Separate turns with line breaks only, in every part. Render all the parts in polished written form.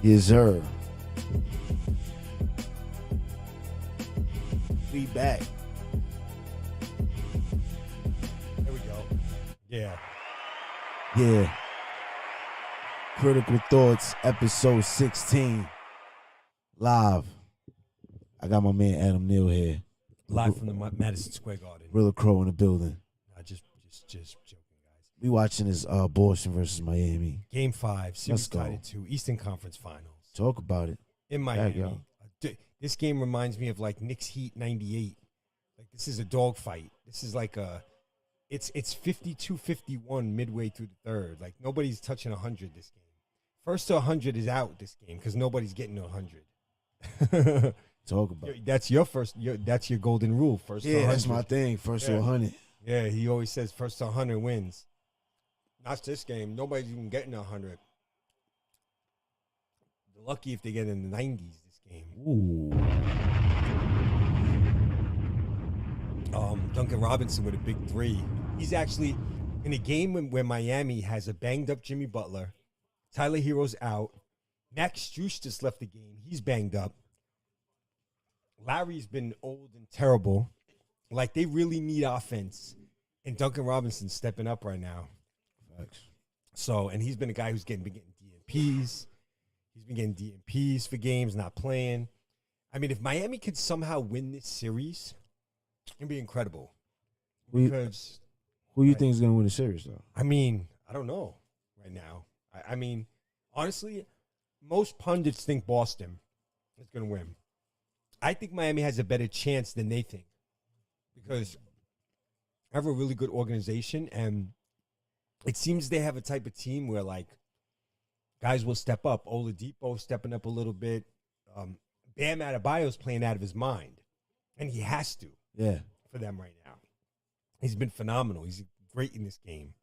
Yes, sir. We back.
There we go. Yeah.
Yeah. Critical Thoughts, episode 16. Live. I got my man Adam Neal here.
Live from the Madison Square Garden.
Rilla Crow in the building.
Just joking, guys.
We watching this Boston versus Miami.
Game 5, series
Let's go.
tied at 2, Eastern Conference Finals.
Talk about it.
In Miami. This game reminds me of like Knicks Heat 98. Like this is a dogfight. This is like it's 52-51 midway through the third. Like nobody's touching 100 this game. First to 100 is out this game because nobody's getting to 100.
Talk about it.
That's that's your golden rule. First to 100.
That's my thing. First to 100.
Yeah, he always says first to 100 wins. Not this game. Nobody's even getting to 100. They're lucky if they get in the 90s this game.
Ooh.
Duncan Robinson with a big 3. He's actually in a game where Miami has a banged up Jimmy Butler. Tyler Hero's out. Max Strus just left the game. He's banged up. Larry's been old and terrible. Like, they really need offense. And Duncan Robinson's stepping up right now.
Facts.
So, and he's been a guy who's been getting DNPs. He's been getting DNPs for games, not playing. I mean, if Miami could somehow win this series, it'd be incredible.
Who you think is going to win the series, though?
I mean, I don't know right now. I mean, honestly, most pundits think Boston is going to win. I think Miami has a better chance than they think because I have a really good organization, and it seems they have a type of team where, like, guys will step up. Oladipo stepping up a little bit. Bam Adebayo's playing out of his mind, and he has to.
Yeah.
For them right now. He's been phenomenal. He's great in this game.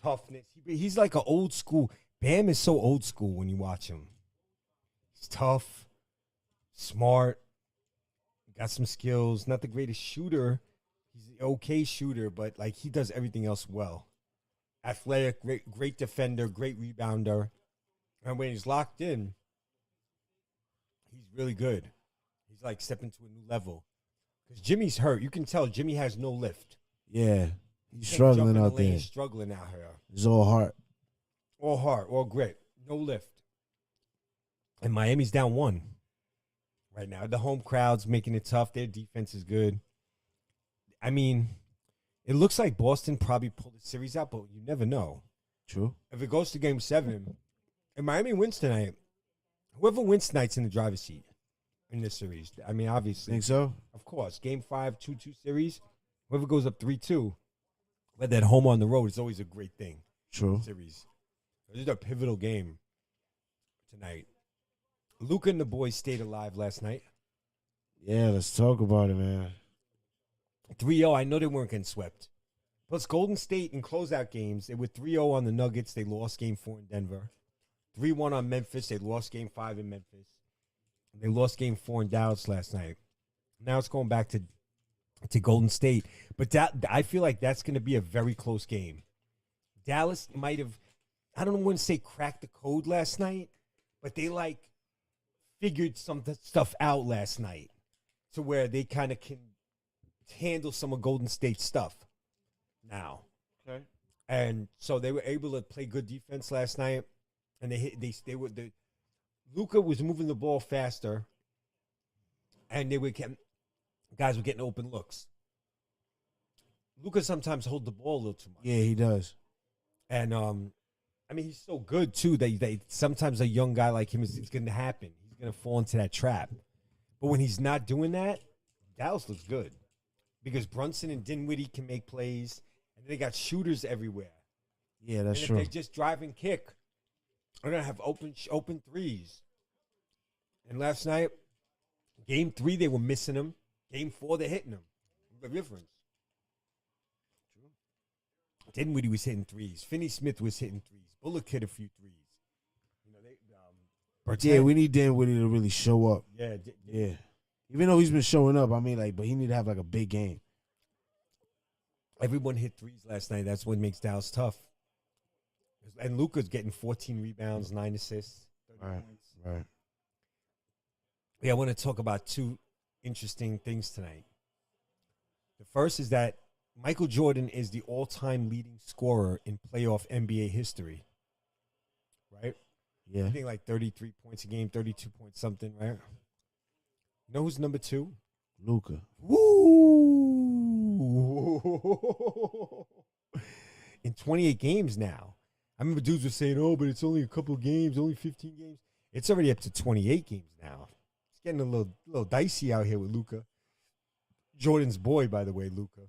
Toughness. He's like an old school. Bam is so old school when you watch him. He's tough, smart, got some skills. Not the greatest shooter. He's an okay shooter, but like he does everything else well. Athletic, great defender, great rebounder. And when he's locked in, he's really good. He's like stepping to a new level. Because Jimmy's hurt. You can tell Jimmy has no lift.
Yeah. He's struggling out there.
He's struggling out here.
It's all heart.
All heart, all grit. No lift. And Miami's down 1 right now. The home crowd's making it tough. Their defense is good. I mean, it looks like Boston probably pulled the series out, but you never know.
True.
If it goes to game 7, and Miami wins tonight, whoever wins tonight's in the driver's seat in this series. I mean, obviously.
Think so?
Of course. Game 5, 2-2 series. Whoever goes up 3-2, whether at home or on the road, is always a great thing.
True.
Series. This is a pivotal game tonight. Luka and the boys stayed alive last night.
Yeah, let's talk about it, man.
3-0. I know they weren't getting swept. Plus, Golden State in closeout games, they were 3-0 on the Nuggets. They lost game 4 in Denver. 3-1 on Memphis. They lost game 5 in Memphis. They lost game 4 in Dallas last night. Now it's going back to Golden State. But I feel like that's going to be a very close game. Dallas might have, I don't want to say cracked the code last night, but they like figured some stuff out last night to where they kind of can handle some of Golden State's stuff now.
Okay.
And so they were able to play good defense last night. And Luka was moving the ball faster, and guys were getting open looks. Luka sometimes hold the ball a little too much.
Yeah, he does.
And I mean, he's so good too that sometimes a young guy like him is going to happen. He's going to fall into that trap. But when he's not doing that, Dallas looks good because Brunson and Dinwiddie can make plays, and they got shooters everywhere.
Yeah, that's
and
true.
If they just drive and kick, they're going to have open threes. And last night, game 3, they were missing them. Game 4, they're hitting them. The difference. Dinwiddie was hitting threes. Finney-Smith was hitting threes. Bullock hit a few threes. You know,
yeah, we need Dinwiddie to really show up.
Yeah.
Yeah. Even though he's been showing up, I mean, like, but he need to have like a big game.
Everyone hit threes last night. That's what makes Dallas tough. And Luka's getting 14 rebounds, 9 assists,
Right.
points.
Right.
Yeah, I want to talk about two interesting things tonight. The first is that Michael Jordan is the all-time leading scorer in playoff NBA history. Right?
Yeah.
I think like 33 points a game, 32 points something, right? You know who's number 2?
Luca.
Woo! In 28 games now. I remember dudes were saying, oh, but it's only a couple of games, only 15 games. It's already up to 28 games now. It's getting a little dicey out here with Luca. Jordan's boy, by the way, Luca.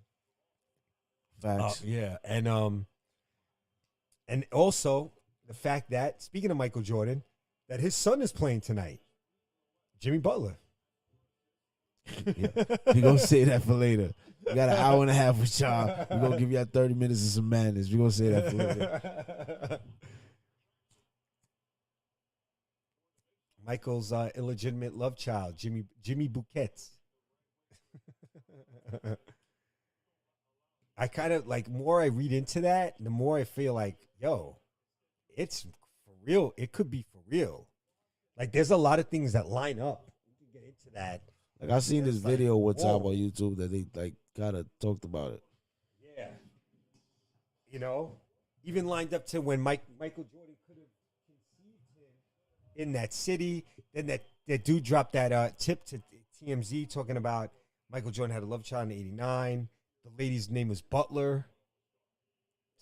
Facts.
Yeah. And also the fact that, speaking of Michael Jordan, that his son is playing tonight. Jimmy Butler.
Yeah. We're going to say that for later. We got an hour and a half with y'all. We're going to give y'all 30 minutes of some madness. We're going to say that for later.
Michael's illegitimate love child, Jimmy Bouquets. I kind of like, more I read into that, the more I feel like, yo, it's for real. It could be for real. Like, there's a lot of things that line up. We can get into that.
Like, I seen this video one time
whoa.
on YouTube that they, like, kind of talked about it.
Yeah. You know, even lined up to when Michael Jordan could have conceived him in that city. Then that dude dropped that tip to TMZ talking about Michael Jordan had a love child in '89. The lady's name was Butler.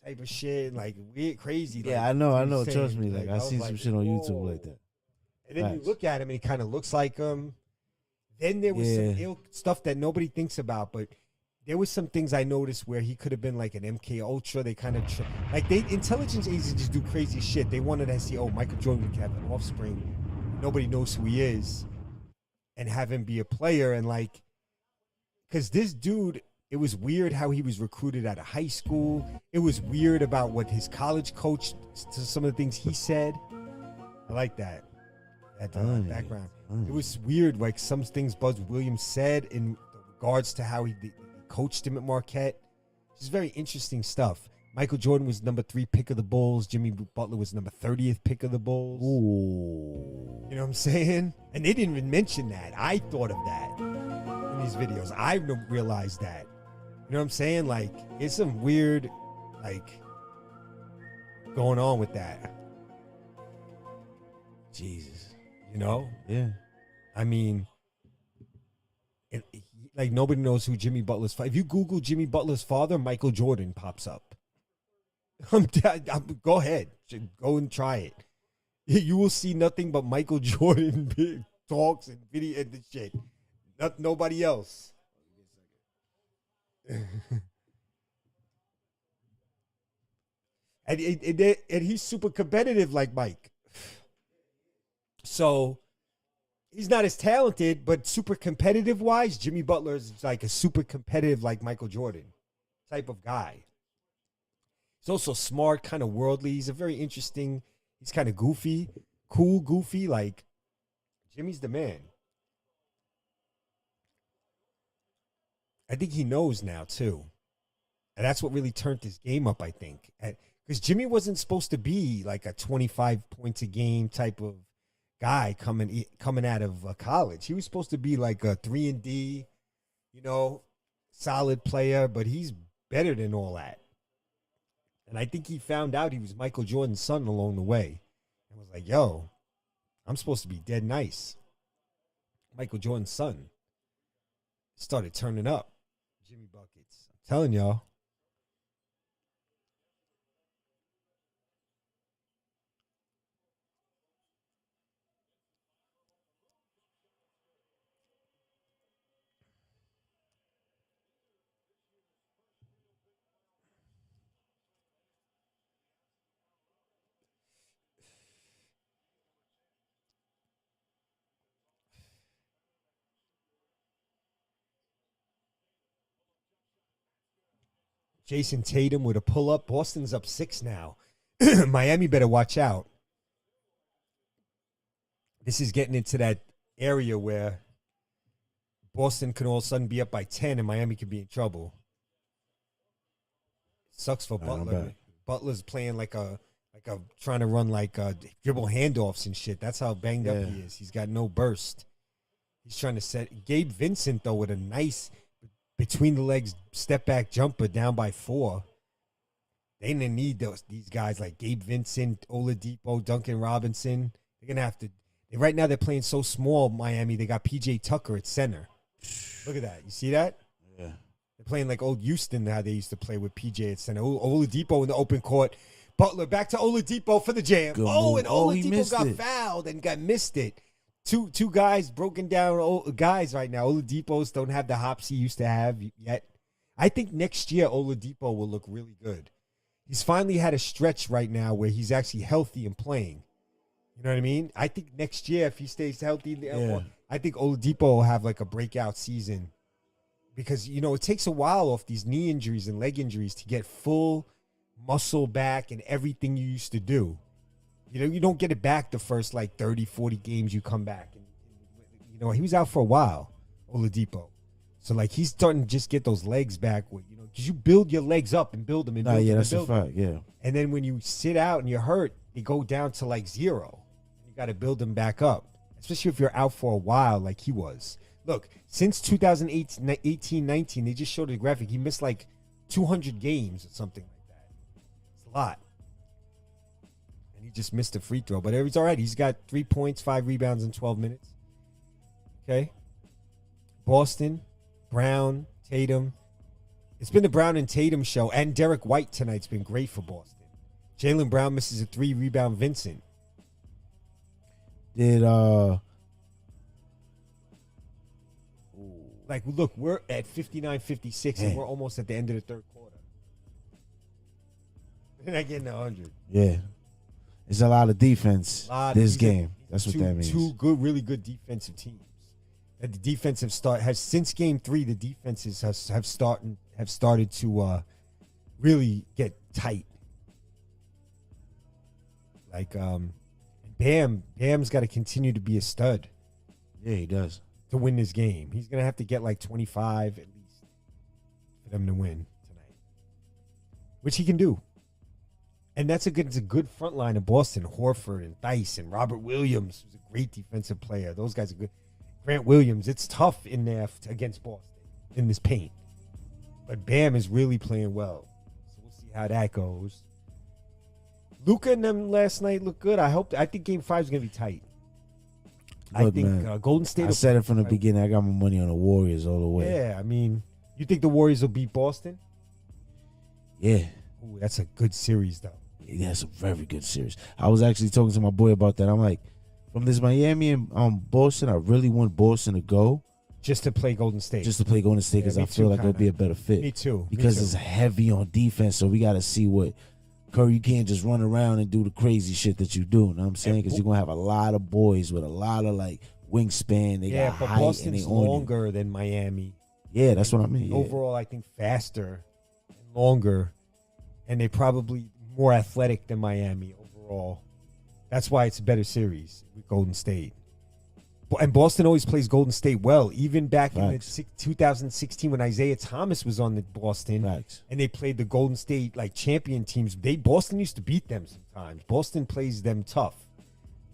Type of shit, like weird, crazy.
Yeah,
like,
I know.
insane.
Trust me. Like, I
was
seen some shit on YouTube
whoa.
like that.
And then
Facts.
you look at him and he kind of looks like him. Then there was some ill stuff that nobody thinks about, but there was some things I noticed where he could have been like an MK Ultra. They kind of intelligence agents do crazy shit. They wanted to see, oh, Michael Jordan can have an offspring. Nobody knows who he is, and have him be a player. And like, because this dude, it was weird how he was recruited out of high school. It was weird about what his college coach, to some of the things he said. I like that background. It was weird, like some things Buzz Williams said in regards to how he coached him at Marquette. It's very interesting stuff. Michael Jordan was number 3 pick of the Bulls. Jimmy Butler was number 30th pick of the Bulls.
Ooh.
You know what I'm saying? And they didn't even mention that. I thought of that in these videos. I realized that. You know what I'm saying? Like, it's some weird, like, going on with that.
Jesus.
You know?
Yeah.
I mean, like, nobody knows who Jimmy Butler's father. If you Google Jimmy Butler's father, Michael Jordan pops up. Go ahead. Go and try it. You will see nothing but Michael Jordan talks and video and the shit. Nobody else. and he's super competitive like Mike. So he's not as talented, but super competitive wise, Jimmy Butler is like a super competitive like Michael Jordan type of guy. He's also smart, kind of worldly. He's a very interesting, he's kind of goofy, cool, goofy. Like, Jimmy's the man. I think he knows now, too. And that's what really turned his game up, I think. Because Jimmy wasn't supposed to be like a 25 points a game type of guy coming out of college. He was supposed to be like a 3-and-D, solid player, but he's better than all that. And I think he found out he was Michael Jordan's son along the way. And was like, yo, I'm supposed to be dead nice. Michael Jordan's son started turning up. Jimmy Buckets. I'm telling y'all. Jason Tatum with a pull-up. Boston's up 6 now. Miami better watch out. This is getting into that area where Boston can all of a sudden be up by 10 and Miami could be in trouble. Sucks for Butler. Butler's playing like a trying to run dribble handoffs and shit. That's how banged up he is. He's got no burst. He's trying to set Gabe Vincent though with a nice between the legs step back jumper down by 4. They didn't need these guys like Gabe Vincent, Oladipo, Duncan Robinson. They're gonna have to. Right now they're playing so small. Miami. They got PJ Tucker at center. Look at that. You see that?
Yeah.
They're playing like old Houston, how they used to play with PJ at center. Oladipo in the open court. Butler back to Oladipo for the jam.
Good
oh,
move.
and
Oh, he
Oladipo got
missed it.
fouled and missed it. Two guys broken down guys right now. Oladipo's don't have the hops he used to have yet. I think next year Oladipo will look really good. He's finally had a stretch right now where he's actually healthy and playing. You know what I mean? I think next year, if he stays healthy, I think Oladipo will have like a breakout season. Because, it takes a while off these knee injuries and leg injuries to get full muscle back and everything you used to do. You don't get it back the first 30, 40 games you come back. And, he was out for a while, Oladipo. So, he's starting to just get those legs back. Because you build your legs up and build them and build them.
That's a fact, yeah.
And then when you sit out and you're hurt, they go down to 0. You got to build them back up, especially if you're out for a while like he was. Look, since 2018-19, they just showed a graphic. He missed 200 games or something like that. It's a lot. And he just missed a free throw. But it's all right. He's got 3 points, 5 rebounds in 12 minutes. Okay. Boston, Brown, Tatum. It's been the Brown and Tatum show. And Derek White tonight's been great for Boston. Jaylen Brown misses a 3-rebound Vincent. Look, we're at 59-56 and we're almost at the end of the third quarter. They're not getting 100.
Yeah. It's a lot of defense this game. That's what that means.
Two really good defensive teams. And the defensive has since game 3, the defenses have started to really get tight. Bam's got to continue to be a stud.
Yeah, he does.
To win this game. He's going to have to get 25 at least for them to win tonight. Which he can do. And it's a good front line of Boston. Horford and Theis and Robert Williams, who's a great defensive player. Those guys are good. Grant Williams, it's tough in there against Boston in this paint. But Bam is really playing well. So we'll see how that goes. Luka and them last night looked good. I think Game 5 is going to be tight.
Look,
I think Golden State.
I said it from the beginning. I got my money on the Warriors all the way.
Yeah, I mean, you think the Warriors will beat Boston?
Yeah.
Ooh, that's a good series, though.
Yeah, that's a very good series. I was actually talking to my boy about that. I'm like, from this Miami and Boston, I really want Boston to go.
Just to play Golden State.
Just to play Golden State because I feel like it'll be a better fit.
Me too.
Because it's heavy on defense, so we got to see what Curry, you can't just run around and do the crazy shit that you do. You know what I'm saying? Because you're going to have a lot of boys with a lot of, wingspan. They got
but
height
Boston's
and they own
longer than Miami.
Yeah, that's what I mean. Yeah.
Overall, I think faster and longer. And they probably more athletic than Miami overall. That's why it's a better series with Golden State. And Boston always plays Golden State well. Even back in 2016 when Isaiah Thomas was on the Boston and they played the Golden State champion teams, Boston used to beat them sometimes. Boston plays them tough.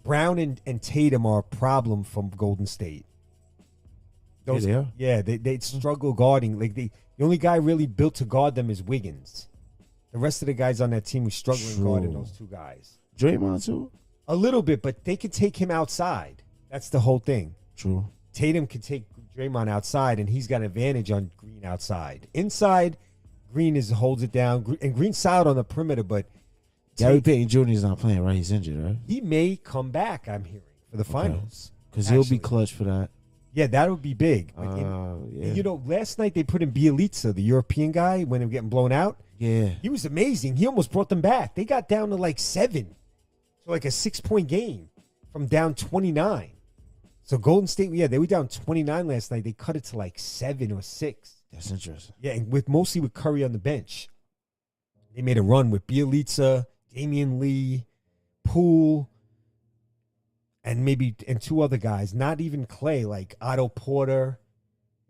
Brown and Tatum are a problem from Golden State. They struggle guarding. The only guy really built to guard them is Wiggins. The rest of the guys on that team were struggling guarding those two guys.
Draymond too?
A little bit, but they could take him outside. That's the whole thing.
True.
Tatum could take Draymond outside, and he's got an advantage on Green outside. Inside, Green holds it down, and Green's solid on the perimeter, but
Gary Payton Jr. is not playing, right? He's injured, right?
He may come back, I'm hearing, for the finals.
Because he'll be clutch for that.
Yeah, that would be big. Last night they put in Bielitsa, the European guy, when they were getting blown out.
Yeah.
He was amazing. He almost brought them back. They got down to 7. So a 6-point game from down 29. So Golden State, they were down 29 last night. They cut it to 7 or 6.
That's interesting.
Yeah, and mostly with Curry on the bench. They made a run with Bielitsa, Damian Lee, Poole, and 2 other guys. Not even Clay, Otto Porter.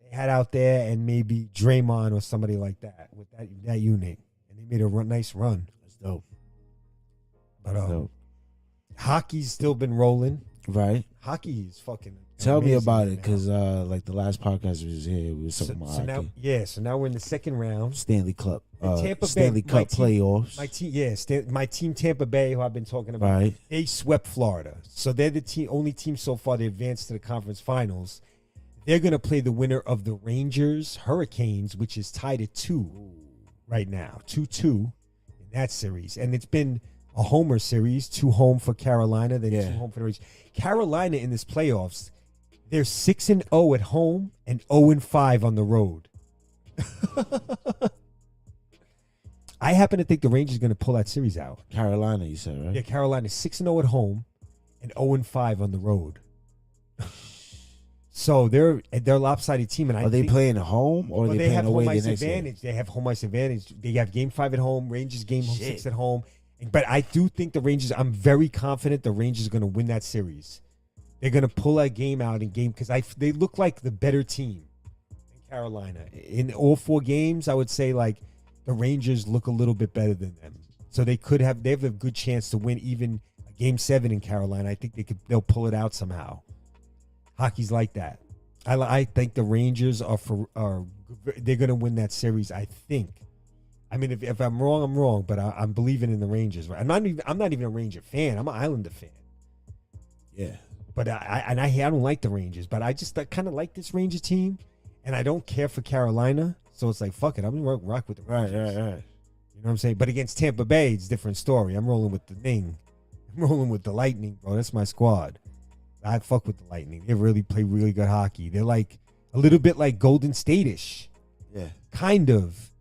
They had out there, and maybe Draymond or somebody like that with that unit. And they made a nice run.
That's dope.
But
Dope.
hockey's still been rolling.
Right.
Hockey is fucking.
Tell me
amazing
about
right
it,
now.
because like the last podcast we was here, we was talking about hockey.
So now we're in the second round.
Stanley Cup.
Tampa Bay,
Stanley
my
Cup
team-
playoffs.
My team Tampa Bay, who I've been talking about,
Right.
they swept Florida. So they're the only team so far to advance to the conference finals. They're going to play the winner of the Rangers Hurricanes, which is tied at 2 right now, 2-2 in that series. And it's been a homer series, 2 home for Carolina, then 2 home for the Rangers. Carolina in this playoffs, they're 6-0 at home and 0-5 on the road. I happen to think the Rangers are going to pull that series out.
Carolina, you said, right?
Yeah, Carolina's 6-0 at home and 0-5 on the road. So they're a lopsided team. And
Are they playing at home or are they
they
playing
have
away
home
the
ice
next
advantage. They have home ice advantage. They have game 5 at home. Rangers game
Shit.
6 at home. But I do think the Rangers. I'm very confident the Rangers are going to win that series. They're going to pull that game out in game because they look like the better team in Carolina. In all 4 games, I would say like the Rangers look a little bit better than them. So they have a good chance to win even a game 7 in Carolina. I think they'll pull it out somehow. Hockey's like that. I think the Rangers they're going to win that series. I think. I mean, if I'm wrong, I'm wrong. But I'm believing in the Rangers. Right? I'm not even a Ranger fan. I'm an Islander fan.
Yeah.
But I don't like the Rangers. But I kind of like this Ranger team, and I don't care for Carolina. So it's like fuck it. I'm gonna rock with the Rangers.
Right.
You know what I'm saying? But against Tampa Bay, it's a different story. I'm rolling with the Thing. I'm rolling with the Lightning, bro. That's my squad. I fuck with the Lightning. They really play really good hockey. They're like a little bit like Golden State-ish.
Yeah.
Kind of.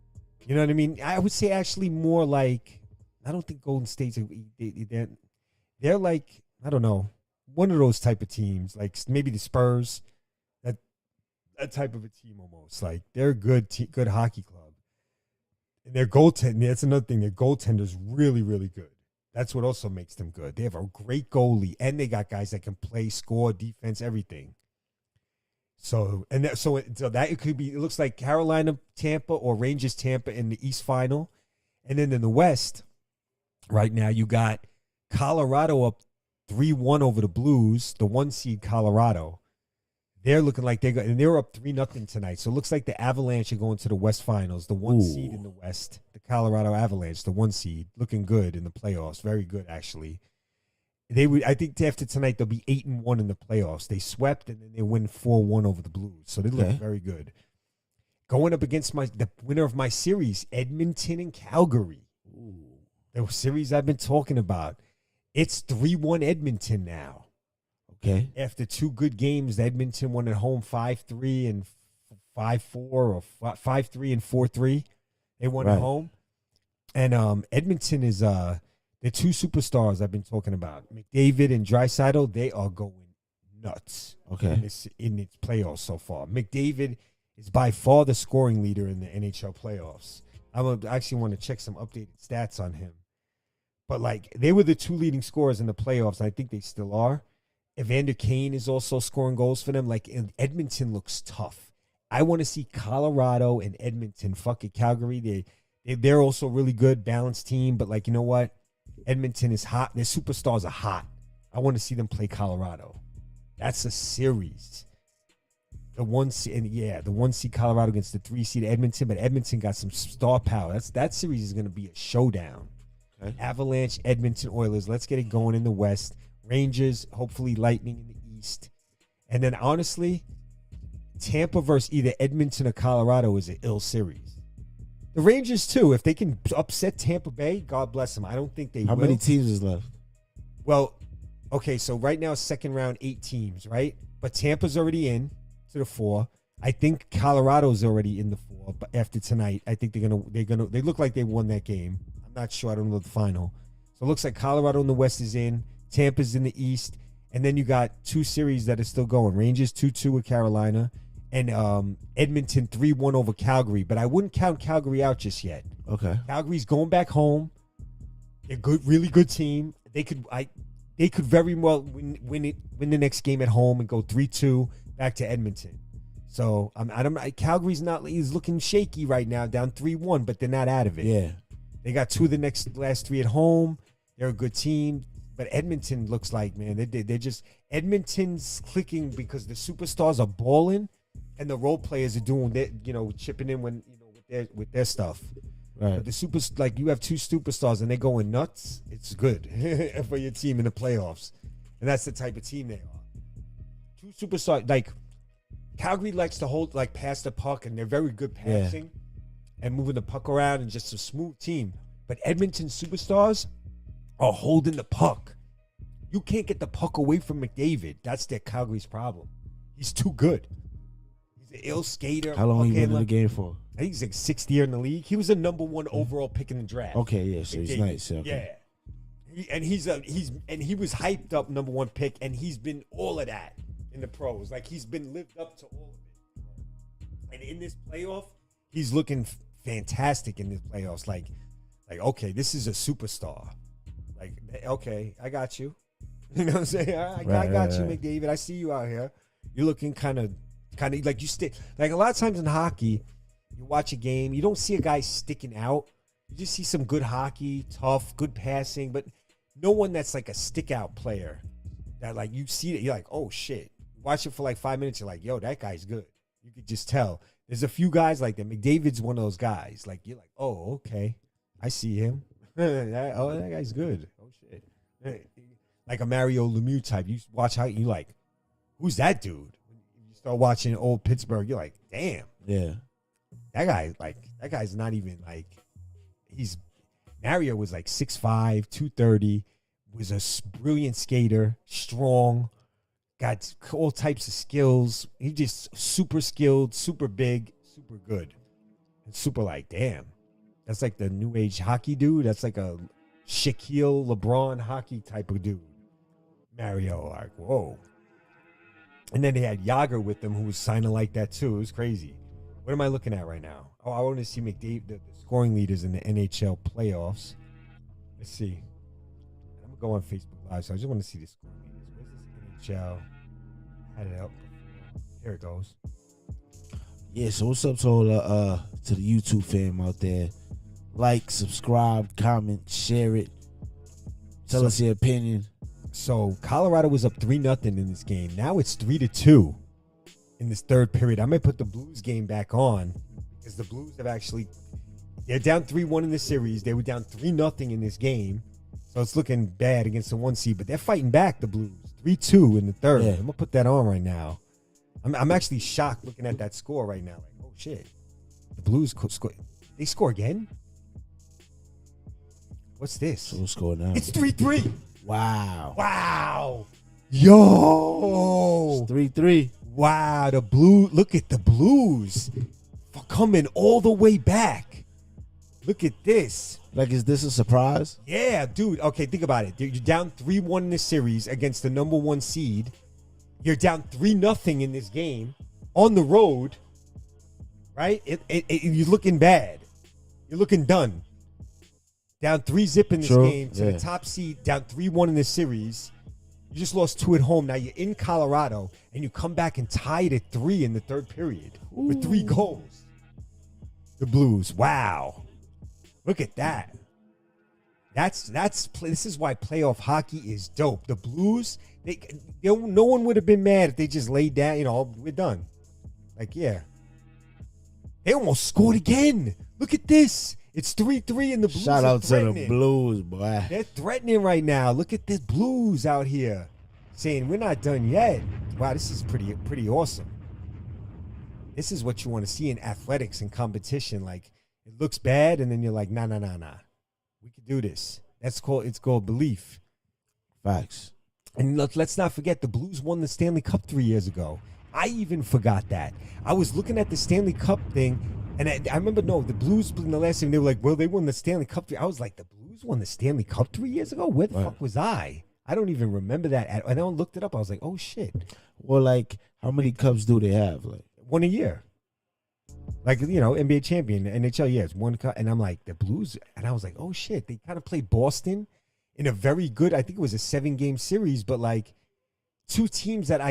You know what I mean? I would say actually more like, I don't think Golden State's, they're like, I don't know, one of those type of teams, like maybe the Spurs, that type of a team almost. Like they're a good hockey club. And their goaltender, that's another thing, their goaltender's really, really good. That's what also makes them good. They have a great goalie, and they got guys that can play, score, defense, everything. So that it could be. It looks like Carolina, Tampa, or Rangers, Tampa in the East Final, and then in the West, right now you got Colorado up 3-1 over the Blues, the 1 seed Colorado. They're looking like they're up 3-0 tonight. So it looks like the Avalanche are going to the West Finals, the 1 seed in the West, the Colorado Avalanche, the 1 seed, looking good in the playoffs, very good actually. I think after tonight they'll be 8-1 in the playoffs. They swept and then they win 4-1 over the Blues, so they look very good. Going up against the winner of my series, Edmonton and Calgary. The series I've been talking about. It's 3-1 Edmonton now.
Okay.
After 2 good games, Edmonton won at home 5-3 and 5-4 or 5-3 and 4-3. They won at home, and Edmonton is the 2 superstars I've been talking about, McDavid and Draisaitl. They are going nuts.
Okay.
In its playoffs so far. McDavid is by far the scoring leader in the NHL playoffs. I actually want to check some updated stats on him. But like they were the 2 leading scorers in the playoffs, and I think they still are. Evander Kane is also scoring goals for them. Like Edmonton looks tough. I want to see Colorado and Edmonton. Fuck it, Calgary. They're also really good, balanced team. But like, you know what? Edmonton is hot. Their superstars are hot. I want to see them play Colorado. That's a series. The 1 seed Colorado against the 3 seed Edmonton, but Edmonton got some star power. That series is going to be a showdown. Okay. Avalanche, Edmonton Oilers. Let's get it going in the West. Rangers, hopefully Lightning in the East. And then honestly, Tampa versus either Edmonton or Colorado is an ill series. The Rangers too, if they can upset Tampa Bay, God bless them. I don't think they will.
How many teams is left?
Well, okay, so right now second round 8 teams, right? But Tampa's already in to the 4. I think Colorado's already in the 4, but after tonight, I think they look like they won that game. I'm not sure. I don't know the final. So it looks like Colorado in the West is in, Tampa's in the East, and then you got 2 series that are still going. Rangers 2-2 with Carolina, and Edmonton 3-1 over Calgary. But I wouldn't count Calgary out just yet.
Okay.
Calgary's going back home. They're good, really good team. They could very well win the next game at home and go 3-2 back to Edmonton. So Calgary's he's looking shaky right now, down 3-1, but they're not out of it.
Yeah.
They got 2 of the last 3 at home. They're a good team. But Edmonton looks like, man, they're just Edmonton's clicking because the superstars are balling, and the role players are doing their, chipping in when with their stuff.
Right.
But like you have two superstars and they're going nuts. It's good for your team in the playoffs, and that's the type of team they are. Two superstars, like Calgary likes to hold, like pass the puck, and they're very good passing and moving the puck around, and just a smooth team. But Edmonton superstars are holding the puck. You can't get the puck away from McDavid. That's their Calgary's problem. He's too good. He's an ill skater.
How long he been in the game for?
I think he's like sixth year in the league. He was the number one overall pick in the draft.
Okay, yeah, so he's nice. Okay.
Yeah, he was hyped up number one pick, and he's been all of that in the pros. Like he's been lived up to all of it. And in this playoff, he's looking fantastic in this playoffs. Like okay, this is a superstar. Like, okay, I got you. You know what I'm saying? I got you, McDavid. I see you out here. You're looking kind of like you stick. Like a lot of times in hockey, you watch a game, you don't see a guy sticking out. You just see some good hockey, tough, good passing, but no one that's like a stick out player. That like you see it, you're like, oh shit. Watch it for like 5 minutes, you're like, yo, that guy's good. You could just tell. There's a few guys like that. McDavid's one of those guys. Like you're like, oh, okay, I see him. that guy's good. Oh shit. Like a Mario Lemieux type. You watch how you like, who's that dude? You start watching old Pittsburgh, you're like, damn.
Yeah.
That guy's not even like, Mario was like 6'5", 230, was a brilliant skater, strong, got all types of skills. He just super skilled, super big, super good. And super like, damn. That's like the new age hockey dude. That's like a Shaquille LeBron hockey type of dude. Mario, like, whoa. And then they had Yager with them, who was signing like that too. It was crazy. What am I looking at right now? Oh, I want to see McDavid, the scoring leaders in the NHL playoffs. Let's see. I'm gonna go on Facebook Live, so I just want to see the scoring leaders. Where's this NHL? Had it up. Here it goes.
Yeah, so what's up to all to the YouTube fam out there? Like, subscribe, comment, share it. Tell us your opinion.
So Colorado was up 3-0 in this game. Now it's 3-2 in this third period. I might put the Blues game back on because the Blues have they're down 3-1 in the series. They were down 3-0 in this game. So it's looking bad against the 1 seed, but they're fighting back, the Blues. 3-2 in the third.
Yeah.
I'm gonna put that on right now. I'm actually shocked looking at that score right now. Like, oh shit. The Blues score. They score again? What's this?
So what's going on?
It's 3-3.
Wow.
Yo.
It's 3-3.
Wow. The Blues. Look at the Blues for coming all the way back. Look at this.
Like, is this a surprise?
Yeah, dude. Okay, think about it. You're down 3-1 in this series against the number 1 seed. You're down 3-0 in this game on the road, right? You're looking bad. You're looking done. Down 3-0 in this game to the top seed, down 3-1 in this series. You just lost 2 at home. Now you're in Colorado, and you come back and tie it at 3 in the third period with 3 goals. The Blues. Wow. Look at that. This is why playoff hockey is dope. The Blues, no one would have been mad if they just laid down, we're done. Like, yeah. They almost scored again. Look at this. It's 3-3 and the Blues
Shout out
to
the Blues, boy.
They're threatening right now. Look at this Blues out here saying we're not done yet. Wow, this is pretty awesome. This is what you want to see in athletics and competition. Like, it looks bad, and then you're like, nah. We can do this. It's called belief.
Facts.
And let's not forget, the Blues won the Stanley Cup 3 years ago. I even forgot that. I was looking at the Stanley Cup thing, and I remember, the Blues in the last game, they were like, well, they won the Stanley Cup 3. I was like, the Blues won the Stanley Cup 3 years ago? Where the fuck was I? I don't even remember that. And I looked it up. I was like, oh, shit.
Well, like, how many cups do they have? Like,
1 a year. Like, NBA champion, NHL, it's 1 cup. And I'm like, the Blues. And I was like, oh, shit. They kind of played Boston in a very good, I think it was a 7-game series, but like 2 teams that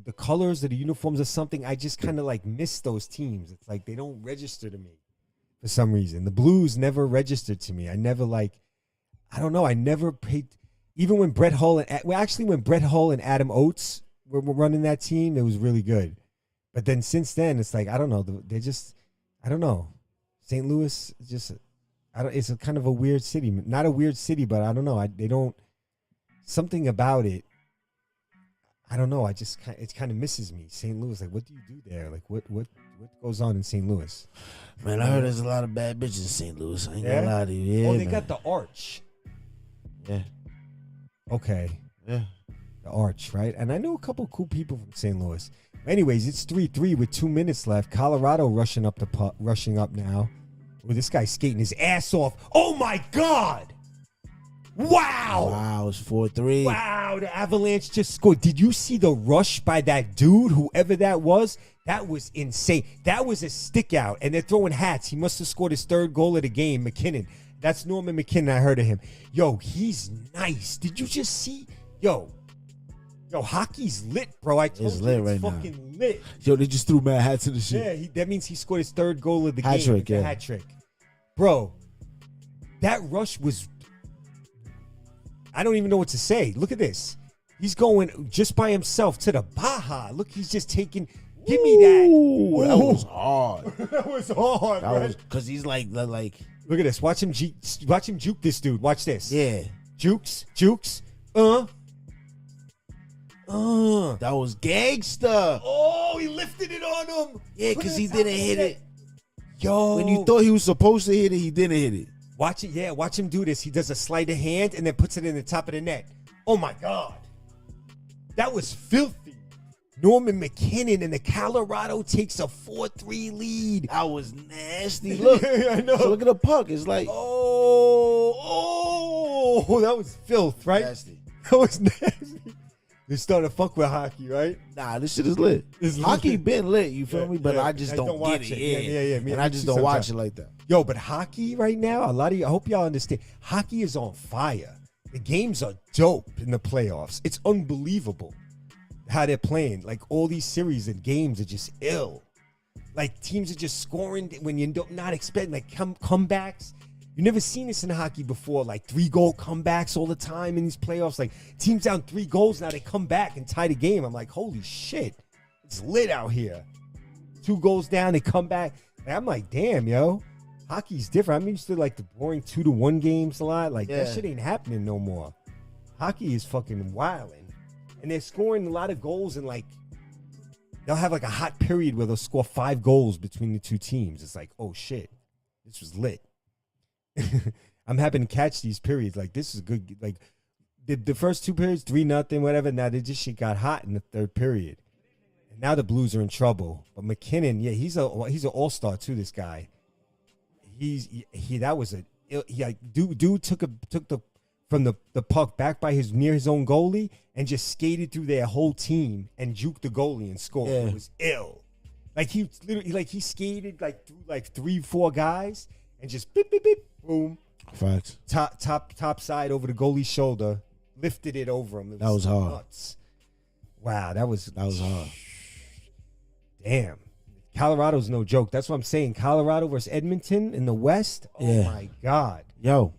the colors of the uniforms or something, I just kind of like miss those teams. It's like they don't register to me for some reason. The Blues never registered to me. I never I don't know. I never paid. Even when Brett Hull when Brett Hull and Adam Oates were running that team, it was really good. But then since then, it's like I don't know. They're just I don't know. St. Louis just it's a kind of a weird city. Not a weird city, but I don't know. They don't something about it. I don't know. It kind of misses me. St. Louis, like, what do you do there? Like, what goes on in St. Louis?
Man, I heard there's a lot of bad bitches in St. Louis. I ain't gonna lie to you. Yeah,
they got the Arch.
Yeah.
Okay.
Yeah.
The Arch, right? And I know a couple cool people from St. Louis. Anyways, it's 3-3 with 2 minutes left. Colorado rushing up now. With this guy skating his ass off. Oh my God! Wow!
Wow, it's 4-3.
Wow, the Avalanche just scored. Did you see the rush by that dude, whoever that was? That was insane. That was a stick out, and they're throwing hats. He must have scored his 3rd goal of the game, McKinnon. That's Norman McKinnon. I heard of him. Yo, he's nice. Did you just see? Yo, hockey's lit, bro. I told
it's
you
lit
it's
right
fucking
now.
lit.
Yo, they just threw mad hats in the shit.
Yeah, that means he scored his 3rd goal of the
hat
game.
Trick, yeah.
Hat trick. Bro, that rush was... I don't even know what to say. Look at this. He's going just by himself to the Baja. Look, he's just taking... Give me that.
Ooh, that was hard.
That was hard, man.
Because he's like...
Look at this. Watch him juke this dude. Watch this.
Yeah.
Jukes.
That was gangsta.
Oh, he lifted it on him.
Yeah, because he didn't hit it.
Yo.
When you thought he was supposed to hit it, he didn't hit it.
Watch it. Yeah, watch him do this. He does a sleight of hand and then puts it in the top of the net. Oh, my God. That was filthy. Norman McKinnon and the Colorado takes a 4-3 lead.
That was nasty. Look.
I know.
So look at the puck. It's like...
Oh, that was filth, right?
Nasty.
That was nasty. They're starting to fuck with hockey, right?
Nah, this shit is lit. Hockey been lit, you feel me? But
yeah.
I just don't get it.
Yeah.
And I just don't watch it like that.
Yo, but hockey right now, a lot of you, I hope y'all understand, hockey is on fire. The games are dope in the playoffs. It's unbelievable how they're playing. Like, all these series and games are just ill. Like, teams are just scoring when you don't not expect, like, comebacks. You've never seen this in hockey before, like 3-goal comebacks all the time in these playoffs. Like, teams down 3 goals, now they come back and tie the game. I'm like, holy shit, it's lit out here. 2 goals down, they come back. And I'm like, damn, yo, hockey's different. I'm used to like the boring 2-1 games a lot. Like, that shit ain't happening no more. Hockey is fucking wilding. And they're scoring a lot of goals, and like, they'll have like a hot period where they'll score 5 goals between the 2 teams. It's like, oh shit, this was lit. I'm happy to catch these periods. Like, this is good. Like, the first 2 periods, 3-0, whatever. Now they just shit got hot in the 3rd period, and now the Blues are in trouble. But McKinnon, yeah, he's an all-star too. This guy, dude took the from the puck back by near his own goalie and just skated through their whole team and juked the goalie and scored. Yeah. It was ill. Like, he literally, like, he skated like through like 3-4 guys and just beep beep beep. Boom.
Facts.
Top side over the goalie's shoulder, lifted it over him.
That was hard.
Nuts. Wow, that was
hard.
Damn. Colorado's no joke. That's what I'm saying. Colorado versus Edmonton in the West. Oh my God.
Yo.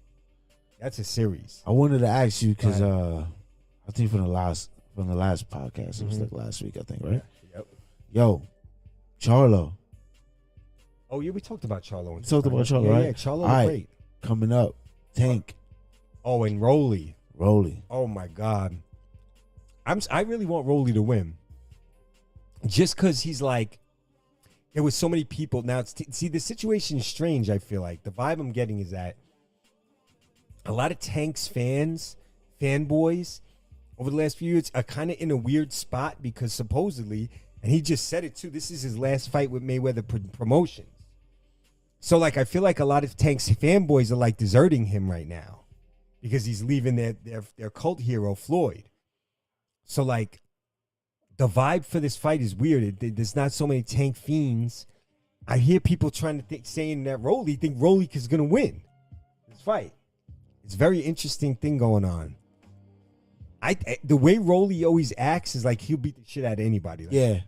That's a series.
I wanted to ask you because I think from the last podcast, it was like last week, I think, right?
Yep.
Yo, Charlo.
Oh, yeah, we talked about Charlo.
We talked about Charlo, right?
Yeah, Charlo was great.
Coming up, Tank.
Oh, and Rolly.
Oh,
my God. I really want Rolly to win. Just because he's like, there was so many people. Now, see, the situation is strange, I feel like. The vibe I'm getting is that a lot of Tank's fanboys, over the last few years are kind of in a weird spot because supposedly, and he just said it too, this is his last fight with Mayweather Promotions. So, like, I feel like a lot of Tank's fanboys are, like, deserting him right now because he's leaving their cult hero, Floyd. So, like, the vibe for this fight is weird. There's not so many Tank fiends. I hear people saying that Rolly is going to win this fight. It's a very interesting thing going on. The way Rolly always acts is like he'll beat the shit out of anybody. Like,
yeah,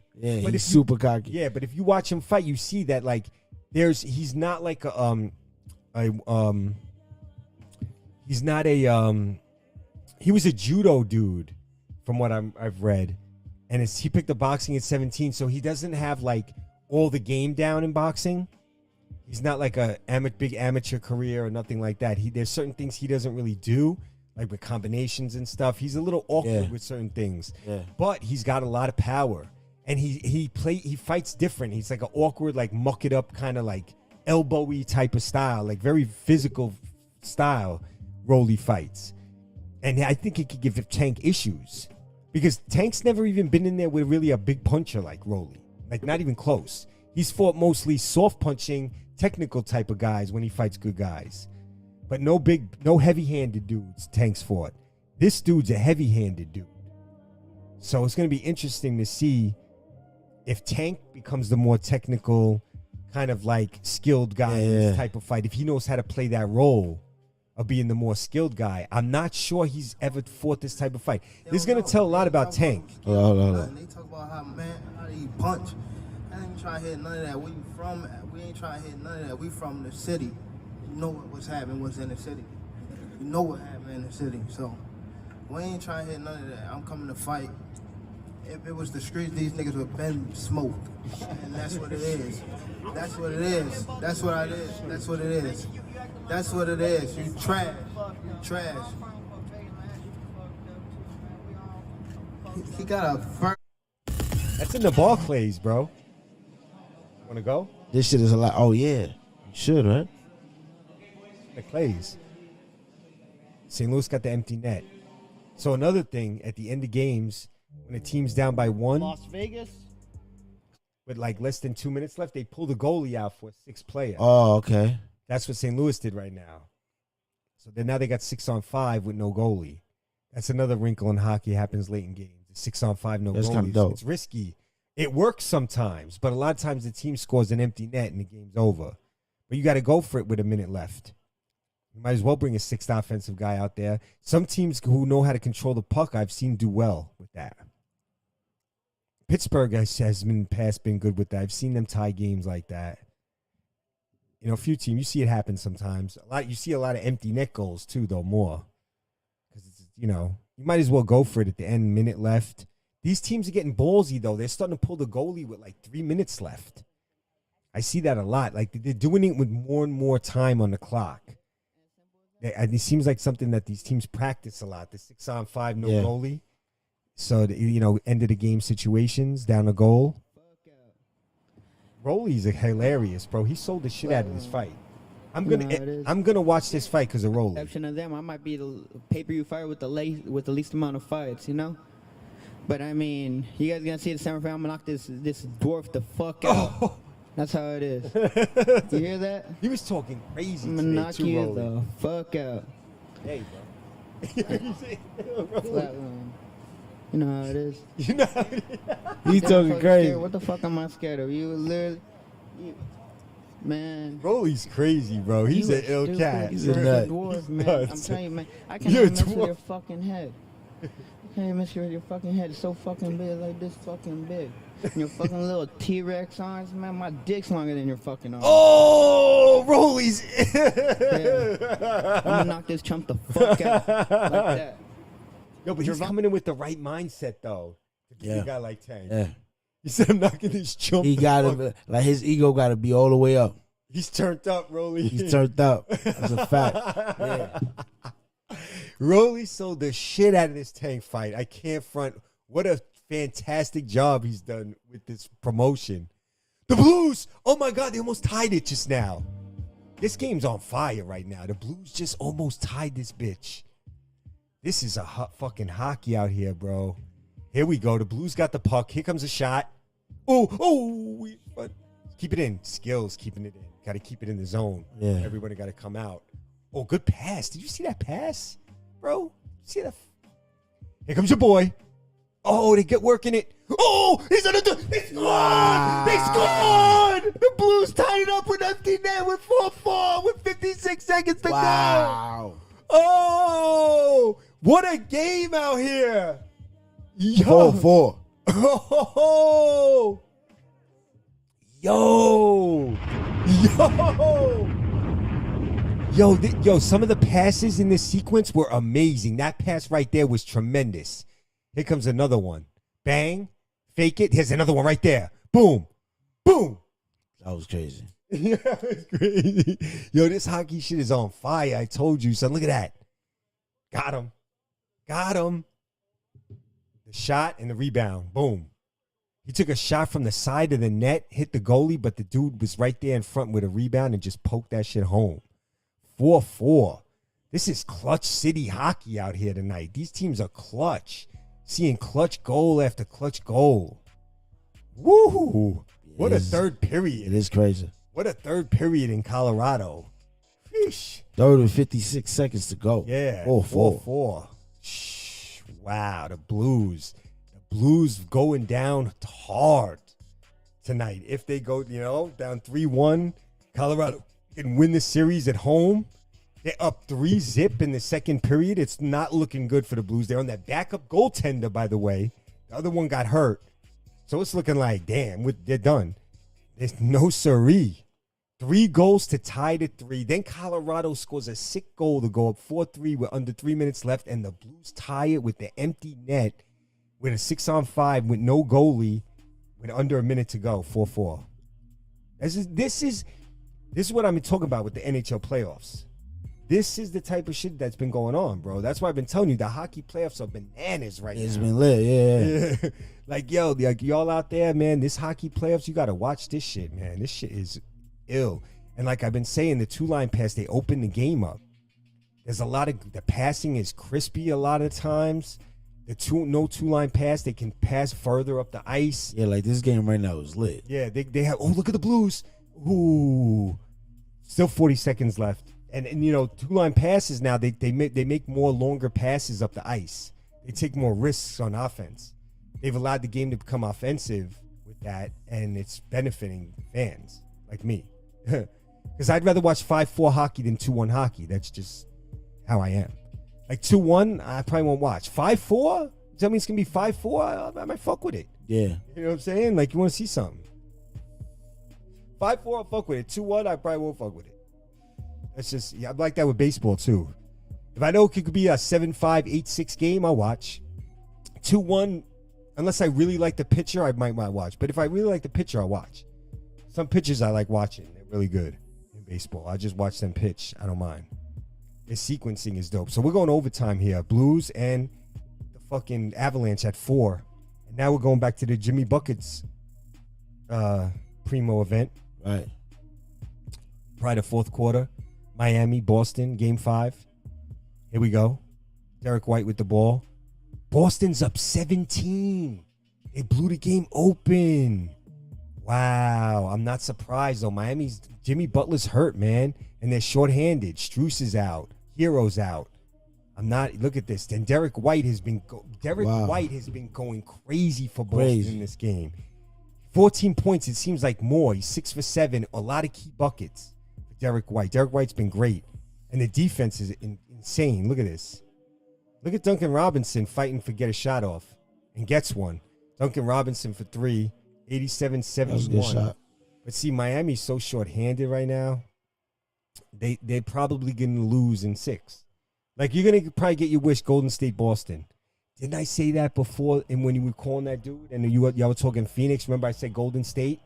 but he's super cocky.
Yeah, but if you watch him fight, you see that like he's not like he's not a he was a judo dude from what I've read, and he picked up boxing at 17, so he doesn't have like all the game down in boxing. He's not like a big amateur career or nothing like that. There's certain things he doesn't really do, like with combinations and stuff. He's a little awkward with certain things, but he's got a lot of power, and he fights different. He's like an awkward, like muck it up kind of like elbowy type of style, like very physical style. Rolly fights, and I think it could give Tank issues because Tank's never even been in there with really a big puncher like Rolly, like not even close. He's fought mostly soft punching, technical type of guys when he fights good guys, but no heavy-handed dudes Tank's fought. This dude's a heavy-handed dude, so it's going to be interesting to see if Tank becomes the more technical, kind of like skilled guy in this type of fight. If he knows how to play that role of being the more skilled guy. I'm not sure he's ever fought this type of fight. This is going to tell a lot about Tank.
They talk about how do you punch? I ain't trying to hit none of that. Where you from? We ain't trying to hit none of that. We from the city. You know what's happening, what's in the city. You know what happened in the city. So we ain't trying to hit none of that. I'm coming to fight. If it was the streets, these niggas would have been smoked. And that's what it is. That's what it is. That's what it is. That's what it is. That's what it is. You trash. You trash. He got a first.
That's in the Barclays, bro. Want to go?
This shit is a lot. Oh, yeah. You should, right?
The Clays. St. Louis got the empty net. So another thing, at the end of games, when a team's down by 1.
Las Vegas?
With like less than 2 minutes left, they pull the goalie out for a 6th player.
Oh, okay.
That's what St. Louis did right now. So then now they got 6-on-5 with no goalie. That's another wrinkle in hockey. Happens late in games. 6-on-5, no
That's
goalies.
kind of dope.
It's risky. It works sometimes, but a lot of times the team scores an empty net and the game's over. But you got to go for it with a minute left. You might as well bring a 6th offensive guy out there. Some teams who know how to control the puck, I've seen do well with that. Pittsburgh has in the past been good with that. I've seen them tie games like that. You know, a few teams, you see it happen sometimes. You see a lot of empty net goals too, though, more. Because, you know, you might as well go for it at the end, minute left. These teams are getting ballsy, though. They're starting to pull the goalie with like 3 minutes left. I see that a lot. Like, they're doing it with more and more time on the clock. It seems like something that these teams practice a lot. The 6-on-5, no goalie. So, you know, end of the game situations, down a goal. Rolly's hilarious, bro. He sold the shit out of this fight. I'm gonna watch this fight because of Rolly.
Exception of them, I might be the pay-per-view fighter with the least amount of fights, you know. But I mean, you guys gonna see the semifinal? I'm gonna knock this dwarf the fuck out. Oh. That's how it is. You hear that?
He was talking crazy.
I'm gonna knock you the fuck out.
Hey, bro.
Flatline. You know how it is.
You know how it is.
He's talking crazy.
What the fuck am I scared of? You literally, man.
Rolly's crazy, bro. He's an ill cat.
He's a nut.
Dwarf, man. I'm telling you, man. I can't even mess with your fucking head. I can't even mess with your fucking head. It's so fucking big, like this fucking big. And your fucking little T-Rex arms, man. My dick's longer than your fucking arms.
Oh, Rolly's.
Yeah. I'm gonna knock this chump the fuck out like that.
Yo, but he's coming in with the right mindset, though. To be a guy like Tank.
Yeah.
He said, I'm knocking this chump.
He got to, like, his ego got to be all the way up.
He's turned up, Rolly.
He's turned up. That's a fact. Yeah.
Rolly sold the shit out of this Tank fight. I can't front. What a fantastic job he's done with this promotion. The Blues! Oh, my God, they almost tied it just now. This game's on fire right now. The Blues just almost tied this bitch. This is a fucking hockey out here, bro. Here we go. The Blues got the puck. Here comes a shot. Keep it in. Skills, keeping it in. Got to keep it in the zone.
Yeah.
Everybody got to come out. Oh, good pass. Did you see that pass, bro? See that? Here comes your boy. Oh, they get working it. Oh, he's on the. They scored! Wow. They scored! The Blues tied it up with empty net with 4-4 with 56 seconds to go.
Wow.
Oh, what a game out here. Yo.
4-4.
Oh. Yo. Yo, some of the passes in this sequence were amazing. That pass right there was tremendous. Here comes another one. Bang. Fake it. Here's another one right there. Boom. Boom.
That was crazy.
Yeah, it's crazy. Yo, this hockey shit is on fire. I told you, son. Look at that. Got him. Got him. The shot and the rebound. Boom. He took a shot from the side of the net, hit the goalie, but the dude was right there in front with a rebound and just poked that shit home. 4-4. This is clutch city hockey out here tonight. These teams are clutch. Seeing clutch goal after clutch goal. Woo! What a third period.
It is crazy.
What a third period in Colorado. Sheesh.
Third with 56 seconds to go.
Yeah.
4-4.
Shh. Wow, the Blues. The Blues going down hard tonight. If they go, down 3-1, Colorado can win the series at home. They're up 3-0 in the second period. It's not looking good for the Blues. They're on that backup goaltender, by the way. The other one got hurt. So it's looking like, damn, they're done. There's no siree. 3 goals to tie to 3. Then Colorado scores a sick goal to go up 4-3 with under 3 minutes left, and the Blues tie it with the empty net with a 6-on-5 with no goalie with under a minute to go, 4-4. This is what I'm talking about with the NHL playoffs. This is the type of shit that's been going on, bro. That's why I've been telling you the hockey playoffs are bananas right now.
It's been lit, yeah.
Like y'all out there, man, this hockey playoffs, you got to watch this shit, man. This shit is ill. And like I've been saying, the 2-line pass, they open the game up. There's a lot of, the passing is crispy a lot of times. No 2-line pass, they can pass further up the ice.
Yeah, like this game right now is lit.
Yeah, they have, look at the Blues. Ooh. Still 40 seconds left. And 2-line passes now, they make more longer passes up the ice. They take more risks on offense. They've allowed the game to become offensive with that, and it's benefiting fans like me. Because I'd rather watch 5-4 hockey than 2-1 hockey. That's just how I am. Like 2-1, I probably won't watch. 5-4? Does that mean it's going to be 5-4? I might fuck with it.
Yeah.
You know what I'm saying? Like, you want to see something. 5-4, I'll fuck with it. 2-1, I probably won't fuck with it. That's just, I'm like that with baseball, too. If I know it could be a 7-5, 8-6 game, I'll watch. 2-1, unless I really like the pitcher, I might not watch. But if I really like the pitcher, I'll watch. Some pitchers I like watching. They're really good in baseball. I just watch them pitch. I don't mind. Their sequencing is dope. So we're going overtime here. Blues and the fucking Avalanche at 4. And now we're going back to the Jimmy Buckets primo event.
Right.
Probably the fourth quarter. Miami, Boston, game 5. Here we go. Derek White with the ball. Boston's up 17. They blew the game open. Wow. I'm not surprised, though. Miami's Jimmy Butler's hurt, man. And they're shorthanded. Struce is out. Hero's out. Look at this. Then Derek White has been going crazy for Boston in this game. 14 points. It seems like more. He's 6 for 7. A lot of key buckets. Derek White. Derek White's been great. And the defense is insane. Look at this. Look at Duncan Robinson fighting for get a shot off. And gets one. Duncan Robinson for 3. 87-71.
That was a good shot.
But see, Miami's so short-handed right now. They're probably going to lose in 6. Like, you're going to probably get your wish Golden State, Boston. Didn't I say that before and when you were calling that dude? And y'all were talking Phoenix. Remember I said Golden State?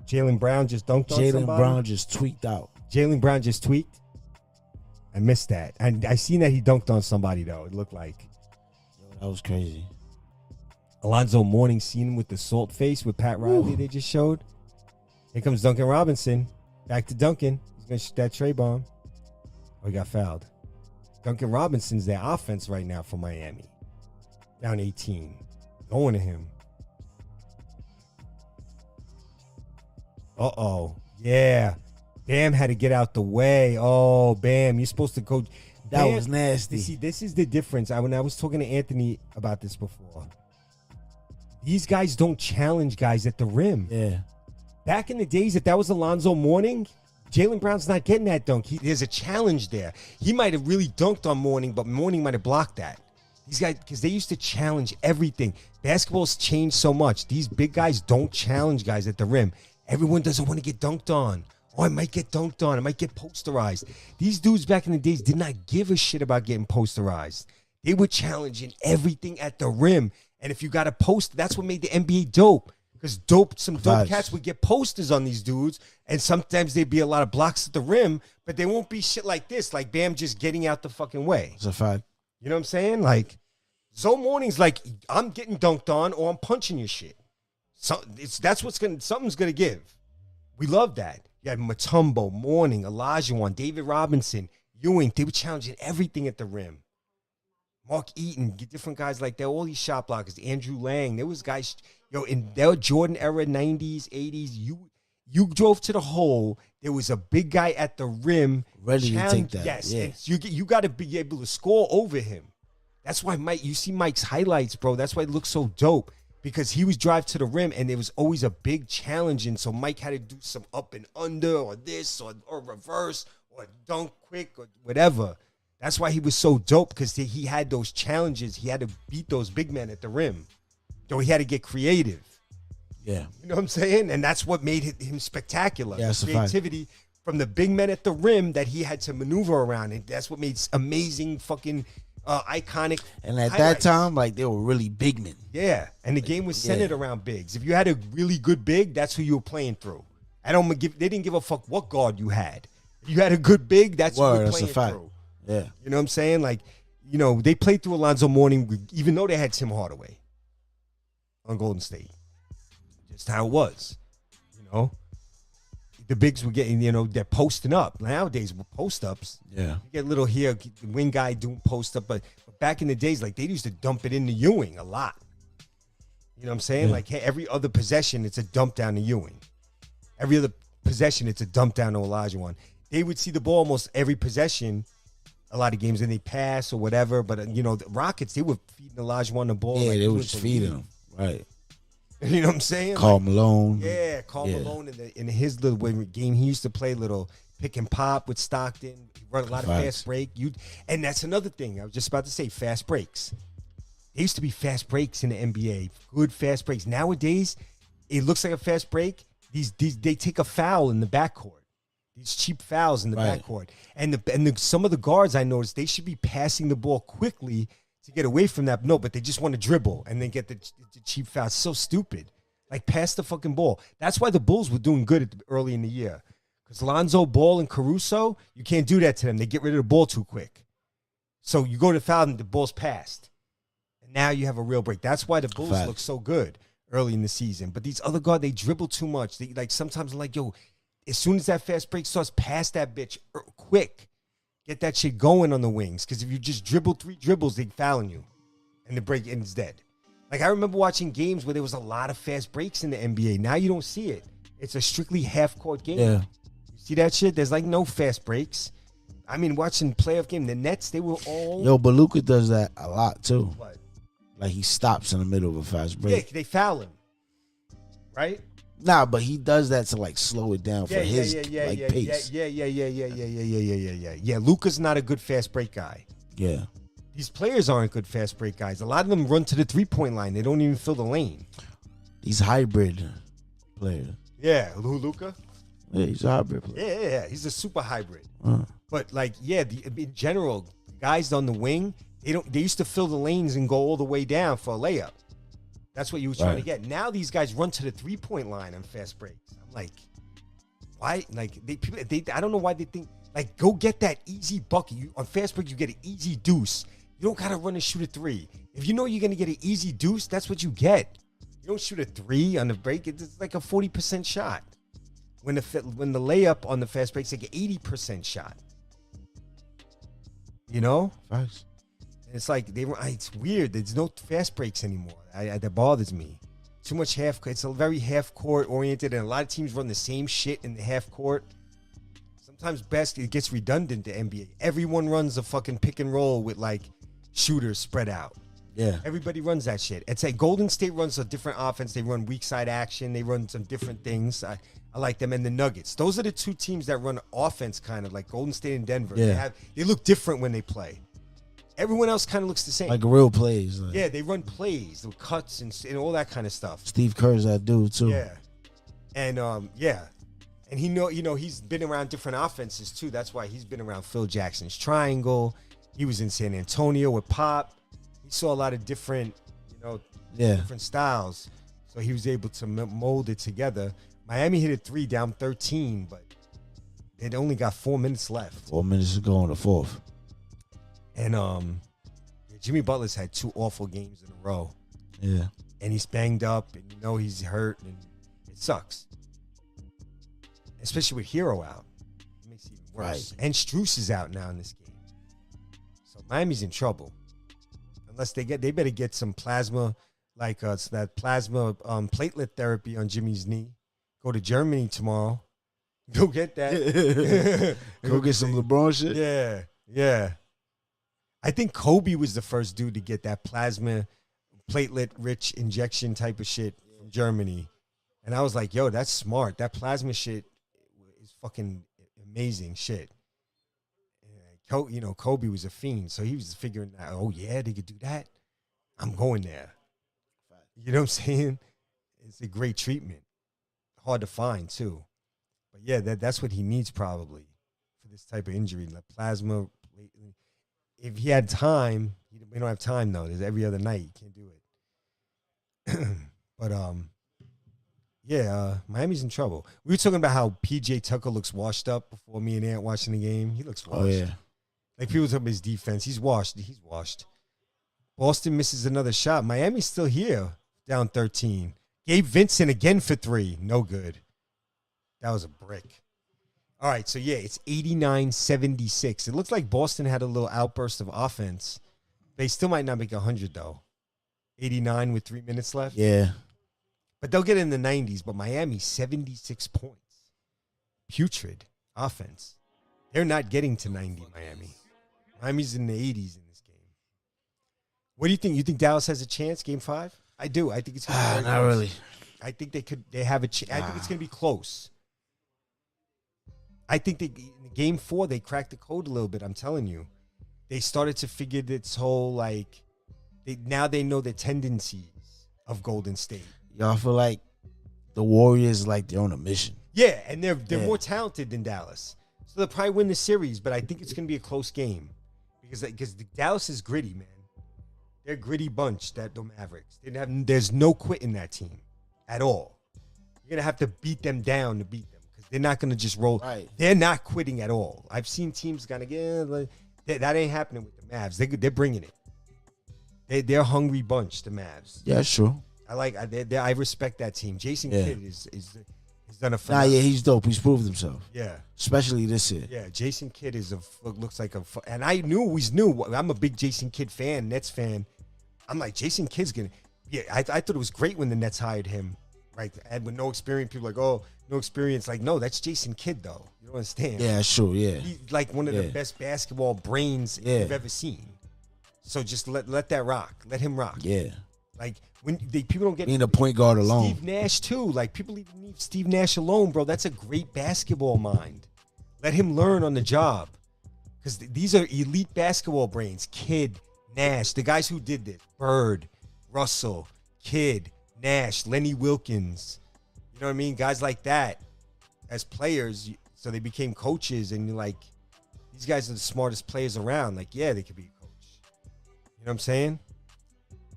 Jaylen Brown just dunked on somebody.
Jaylen Brown just tweaked out.
Jaylen Brown just tweaked? I missed that. And I seen that he dunked on somebody, though. It looked like.
That was crazy.
Alonzo Mourning seen him with the salt face with Pat Riley they just showed. Here comes Duncan Robinson. Back to Duncan. He's going to shoot that tray bomb. Oh, he got fouled. Duncan Robinson's their offense right now for Miami. Down 18. Going to him. Uh-oh. Yeah. Bam had to get out the way. Oh, Bam. You're supposed to go.
That
Bam,
was nasty.
See, this is the difference. When I was talking to Anthony about this before. These guys don't challenge guys at the rim.
Yeah.
Back in the days, if that was Alonzo Mourning, Jaylen Brown's not getting that dunk. There's a challenge there. He might have really dunked on Mourning, but Mourning might have blocked that. These guys, because they used to challenge everything. Basketball's changed so much. These big guys don't challenge guys at the rim. Everyone doesn't want to get dunked on. Oh, I might get dunked on. I might get posterized. These dudes back in the days did not give a shit about getting posterized. They were challenging everything at the rim. And if you got a post, that's what made the NBA dope. Because some dope cats would get posters on these dudes. And sometimes there'd be a lot of blocks at the rim. But they won't be shit like this. Like Bam just getting out the fucking way.
It's a fact.
You know what I'm saying? Like, Zoe Morning's like, I'm getting dunked on or I'm punching your shit. So something's gonna give. We love that. You had Mutombo, Morning, Olajuwon, David Robinson, Ewing. They were challenging everything at the rim. Mark Eaton, different guys like that. All these shot blockers. Andrew Lang. There was guys, in their Jordan era, 90s, 80s. You drove to the hole. There was a big guy at the rim.
Ready to take that.
Yes.
Yeah.
And you got to be able to score over him. That's why you see Mike's highlights, bro. That's why it looks so dope. Because he was drive to the rim, and there was always a big challenge. And so Mike had to do some up and under or this or reverse or dunk quick or whatever. That's why he was so dope, because he had those challenges. He had to beat those big men at the rim. So he had to get creative.
Yeah.
You know what I'm saying? And that's what made him spectacular.
Yeah, that's
creativity from the big men at the rim that he had to maneuver around. And that's what made amazing fucking iconic.
And at
highlights.
that time, like, they were really big men.
Yeah, and the game was centered around bigs. If you had a really good big, that's who you were playing through. They didn't give a fuck what guard you had. If you had a good big, that's who you were playing through.
Yeah.
You know what I'm saying? Like, they played through Alonzo Mourning, even though they had Tim Hardaway on Golden State. Just how it was. The bigs were getting, they're posting up. Nowadays, with post-ups,
Yeah.
you get a little here, the wing guy doing post-up. But back in the days, like, they used to dump it into Ewing a lot. You know what I'm saying?
Yeah.
Like, hey, every other possession, it's a dump down to Ewing. Every other possession, it's a dump down to Olajuwon. They would see the ball almost every possession, a lot of games, and they pass or whatever. But, the Rockets, they were feeding Olajuwon the ball.
Yeah,
like
they
he
was
was the
feeding
lead.
him. Right.
You know what I'm saying?
Karl Malone.
Yeah, Karl Malone in his little game, he used to play little pick and pop with Stockton. He run a lot of fast break. And that's another thing. I was just about to say, fast breaks. There used to be fast breaks in the NBA. Good fast breaks. Nowadays, it looks like a fast break. They take a foul in the backcourt. These cheap fouls in the backcourt. And some of the guards, I noticed, they should be passing the ball quickly to get away from that. No, but they just want to dribble and then get the cheap foul. It's so stupid. Like, pass the fucking ball. That's why the Bulls were doing good early in the year. Because Lonzo Ball and Caruso, you can't do that to them. They get rid of the ball too quick. So you go to foul and the ball's passed. And now you have a real break. That's why the Bulls look so good early in the season. But these other guards, they dribble too much. They sometimes like, as soon as that fast break starts, pass that bitch quick. Get that shit going on the wings. Because if you just dribble 3 dribbles, they fouling you. And the break ends dead. Like, I remember watching games where there was a lot of fast breaks in the NBA. Now you don't see it. It's a strictly half-court game.
Yeah.
You see that shit? There's, like, no fast breaks. I mean, watching playoff game, the Nets, they were all...
But Luka does that a lot, too.
What?
Like, he stops in the middle of a fast break.
Yeah, they foul him. Right?
Nah, but he does that to, like, slow it down for his pace.
Yeah, Luka's not a good fast break guy.
Yeah.
These players aren't good fast break guys. A lot of them run to the 3-point line. They don't even fill the lane.
These hybrid players.
Yeah, Luka?
Yeah, he's a hybrid player.
Yeah. He's a super hybrid. But, like, in general, guys on the wing, they used to fill the lanes and go all the way down for a layup. That's what you were trying to get. Now these guys run to the 3-point line on fast breaks. I'm like, why? Like, I don't know why they think, like, go get that easy bucket. On fast break, you get an easy deuce. You don't got to run and shoot a 3. If you know you're going to get an easy deuce, that's what you get. You don't shoot a 3 on the break. It's like a 40% shot. When the layup on the fast break is like an 80% shot. You know?
Facts.
It's like it's weird. There's no fast breaks anymore. That bothers me. Too much half. It's a very half court oriented, and a lot of teams run the same shit in the half court. Sometimes it gets redundant to NBA. Everyone runs a fucking pick and roll with like shooters spread out.
Yeah.
Everybody runs that shit. It's like Golden State runs a different offense. They run weak side action. They run some different things. I like them. And the Nuggets. Those are the two teams that run offense kind of like Golden State and Denver.
Yeah.
They look different when they play. Everyone else kind of looks the same.
Like real plays. Like.
Yeah, they run plays, with cuts and all that kind of stuff.
Steve Kerr's that dude too.
Yeah. And And And he's been around different offenses too. That's why he's been around Phil Jackson's triangle. He was in San Antonio with Pop. He saw a lot of different, different styles. So he was able to mold it together. Miami hit a 3 down 13, but it only got 4 minutes left.
4 minutes to go in the fourth.
And Jimmy Butler's had 2 awful games in a row.
Yeah.
And he's banged up, and he's hurt, and it sucks. Especially with Hero out. It makes it even worse. Right. And Strus is out now in this game. So Miami's in trouble. Unless they better get some plasma, so that plasma platelet therapy on Jimmy's knee. Go to Germany tomorrow. Go get that.
Go get some LeBron shit?
Yeah. I think Kobe was the first dude to get that plasma platelet-rich injection type of shit from Germany. And I was like, yo, that's smart. That plasma shit is fucking amazing shit. Kobe was a fiend, so he was figuring out, oh, yeah, they could do that? I'm going there. You know what I'm saying? It's a great treatment. Hard to find, too. But, yeah, that's what he needs probably for this type of injury, like plasma. If he had time, we don't have time, though. There's every other night. You can't do it. But, Miami's in trouble. We were talking about how P.J. Tucker looks washed up before me and Ant watching the game. He looks washed.
Oh, yeah.
Like, people talking about his defense. He's washed. Boston misses another shot. Miami's still here, down 13. Gabe Vincent again for 3. No good. That was a brick. All right, so, yeah, it's 89-76. It looks like Boston had a little outburst of offense. They still might not make 100, though. 89 with 3 minutes left.
Yeah.
But they'll get in the 90s. But Miami, 76 points. Putrid offense. They're not getting to 90, Miami. Miami's in the 80s in this game. What do you think? You think Dallas has a chance, Game 5? I do. I think it's going to be
not really.
I think they have a chance. I think it's going to be close. I think in Game 4, they cracked the code a little bit. I'm telling you. They started to figure this whole, now they know the tendencies of Golden State.
Y'all feel like the Warriors, they're on a mission.
Yeah, and they're more talented than Dallas. So they'll probably win the series, but I think it's going to be a close game. Because Dallas is gritty, man. They're a gritty bunch, the Mavericks. There's no quit in that team at all. You're going to have to beat them down to beat them because they're not going to just roll.
Right.
They're not quitting at all. I've seen teams kind of that ain't happening with the Mavs. They're bringing it. They're a hungry bunch, the Mavs.
Yeah, sure.
I respect that team. Jason Kidd is done a
phenomenal. He's dope. He's proved himself.
Yeah.
Especially this year.
Yeah, Jason Kidd looks like and I always knew. I'm a big Jason Kidd fan, Nets fan. I'm like, Jason Kidd's going to, I thought it was great when the Nets hired him, right? And with no experience, people are like, oh, no experience. Like, no, that's Jason Kidd, though. You don't understand.
Yeah, sure, yeah.
He's like one of the best basketball brains you've ever seen. So just let that rock. Let him rock.
Yeah.
Like, when people don't get...
Being a point guard alone.
Steve Nash, too. Like, people even leave Steve Nash alone, bro. That's a great basketball mind. Let him learn on the job. Because these are elite basketball brains. Kidd, Nash, the guys who did this. Bird, Russell, Kidd, Nash, Lenny Wilkins. You know what I mean? Guys like that as players. So they became coaches, and you're like, these guys are the smartest players around. Like, yeah, they could be a coach. You know what I'm saying?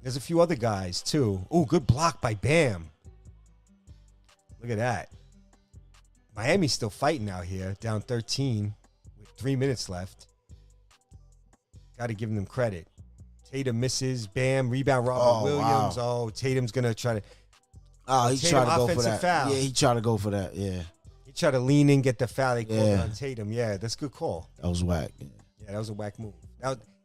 There's a few other guys, too. Oh, good block by Bam. Look at that. Miami's still fighting out here, down 13 with 3 minutes left. Got to give them credit. Tatum misses. Bam. Rebound, Robert Williams. Wow. Oh, Tatum's going to try to...
Oh, he tried to go for that.
Foul.
Yeah, he tried to go for that, yeah.
He tried to lean in, get the foul. They called it on Tatum. Yeah, that's a good call.
That was whack.
Yeah, that was a whack move.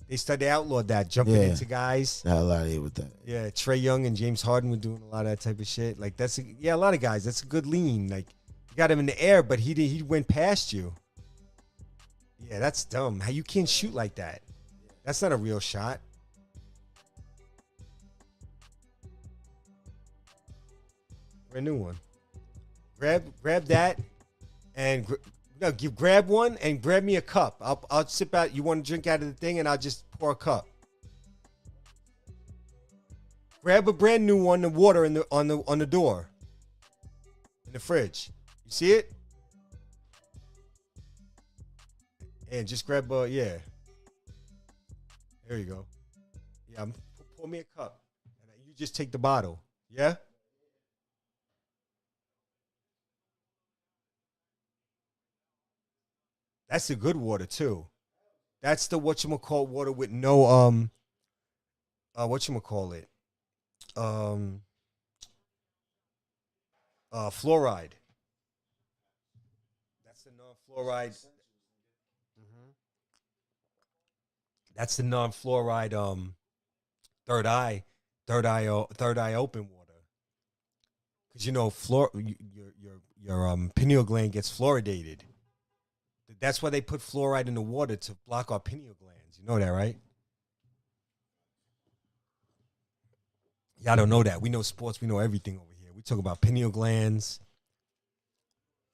They outlawed that, jumping into guys.
The hell out of here with that.
Yeah, Trae Young and James Harden were doing a lot of that type of shit. Like, a lot of guys. That's a good lean. Like, you got him in the air, but he went past you. Yeah, that's dumb. How you can't shoot like that? That's not a real shot. A new one. Grab that, and grab one and grab me a cup. I'll sip out. You want to drink out of the thing, and I'll just pour a cup. Grab a brand new one. The water on the door, in the fridge. You see it? And just grab yeah. There you go. Yeah, pour me a cup. And you just take the bottle. Yeah? That's the good water too. That's the whatchamacallit water with no whatchamacallit. Fluoride. That's the non-fluoride. That's the non-fluoride third eye open water. Because your pineal gland gets fluoridated. That's why they put fluoride in the water, to block our pineal glands. You know that, right? Y'all don't know that. We know sports. We know everything over here. We talk about pineal glands,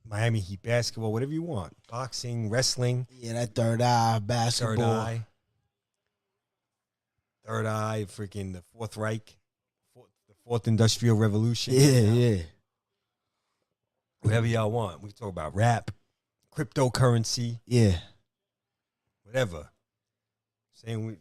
Miami Heat basketball, whatever you want. Boxing, wrestling.
Yeah, that third eye, basketball.
Third eye, freaking the Fourth Reich, the Fourth Industrial Revolution.
Yeah.
Whatever y'all want. We talk about rap, cryptocurrency.
Yeah.
Whatever. Saying we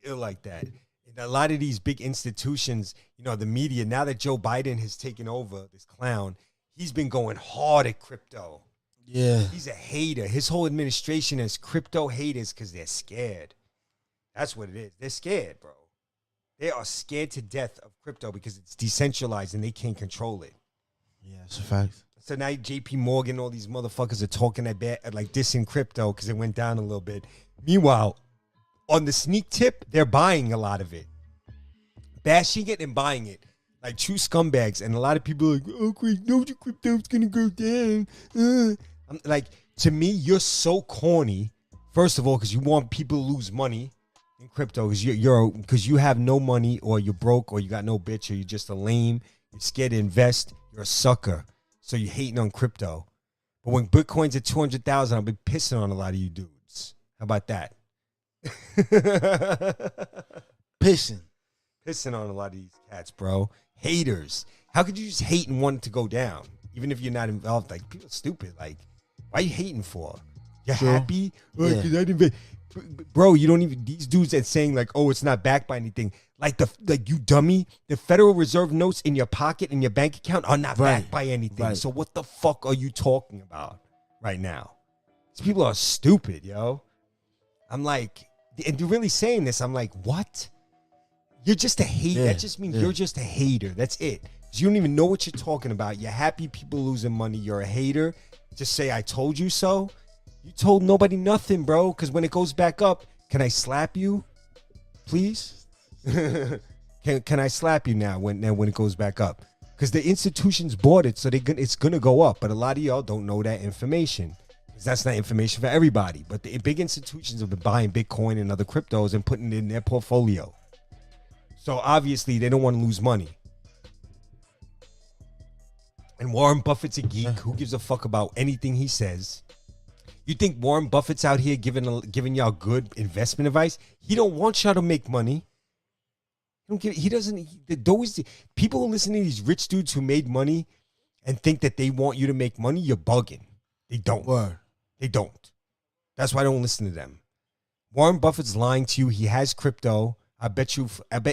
feel like that. And a lot of these big institutions, the media, now that Joe Biden has taken over, this clown, he's been going hard at crypto.
Yeah.
He's a hater. His whole administration is crypto haters because they're scared. That's what it is. They're scared, bro. They are scared to death of crypto because it's decentralized and they can't control it.
Yeah, that's a fact.
So now JP Morgan, all these motherfuckers are talking like dissing crypto because it went down a little bit. Meanwhile, on the sneak tip, they're buying a lot of it. Bashing it and buying it. Like true scumbags. And a lot of people are like, oh, great, no, the crypto's going to go down. I'm like, to me, you're so corny. First of all, because you want people to lose money in crypto because you have no money, or you're broke, or you got no bitch, or you're just a lame. You're scared to invest. You're a sucker. So you're hating on crypto. But when Bitcoin's at 200,000, I'll be pissing on a lot of you dudes. How about that?
Pissing
on a lot of these cats, bro. Haters. How could you just hate and want it to go down, even if you're not involved? Like, people are stupid. Like, why are you hating for? You're happy? Oh,
Yeah.
'cause I didn't. Bro, you don't even. These dudes that saying like, oh, it's not backed by anything. Like you dummy. The Federal Reserve notes in your pocket in your bank account are not backed by anything.
Right.
So what the fuck are you talking about right now? These people are stupid, yo. I'm like, and you're really saying this? I'm like, what? You're just a hater.
Yeah,
That just means you're just a hater. That's it. 'Cause you don't even know what you're talking about. You're happy people losing money. You're a hater. Just say, I told you so. You told nobody nothing, bro. Because when it goes back up, can I slap you? Please? Can I slap you now when it goes back up? Because the institutions bought it, so it's going to go up. But a lot of y'all don't know that information. Because that's not information for everybody. But the big institutions have been buying Bitcoin and other cryptos and putting it in their portfolio. So obviously, they don't want to lose money. And Warren Buffett's a geek. Who gives a fuck about anything he says? You think Warren Buffett's out here giving y'all good investment advice? He don't want y'all to make money. People who listen to these rich dudes who made money and think that they want you to make money, you're bugging. They don't.
Word.
They don't. That's why I don't listen to them. Warren Buffett's lying to you. He has crypto. I bet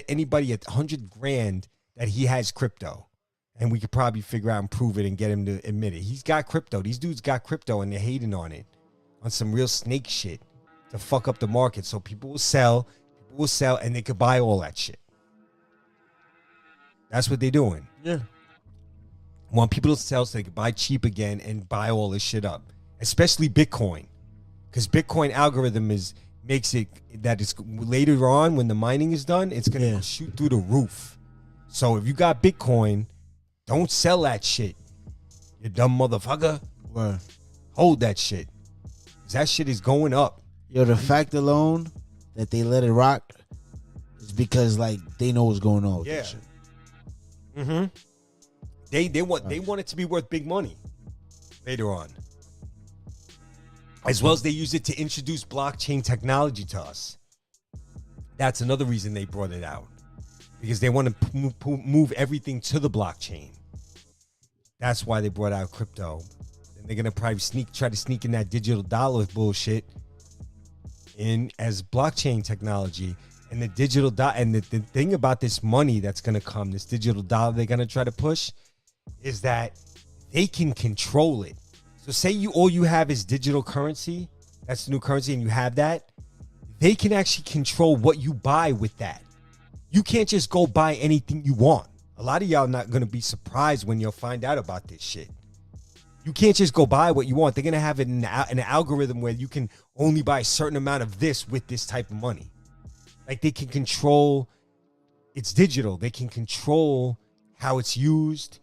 anybody at 100 grand that he has crypto. And we could probably figure out and prove it and get him to admit it. He's got crypto. These dudes got crypto and they're hating on it. On some real snake shit to fuck up the market. So people will sell, and they could buy all that shit. That's what they're doing.
Yeah.
Want people to sell so they can buy cheap again and buy all this shit up. Especially Bitcoin. Because Bitcoin algorithm makes it that it's later on when the mining is done, it's going to shoot through the roof. So if you got Bitcoin, don't sell that shit. You dumb motherfucker.
Word.
Hold that shit. That shit is going up.
Yo, the fact alone that they let it rock is because like they know what's going on with that shit.
Mm-hmm. They want it to be worth big money later on. As well as they use it to introduce blockchain technology to us. That's another reason they brought it out. Because they want to move everything to the blockchain. That's why they brought out crypto. And they're going to probably try to sneak in that digital dollar bullshit in as blockchain technology and the digital and the thing about this money that's going to come, this digital dollar they're going to try to push, is that they can control it. So say all you have is digital currency, that's the new currency, and you have that, they can actually control what you buy with that. You can't just go buy anything you want. A lot of y'all not going to be surprised when you'll find out about this shit. You can't just go buy what you want. They're going to have it in an algorithm where you can only buy a certain amount of this with this type of money. Like they can control, it's digital. They can control how it's used,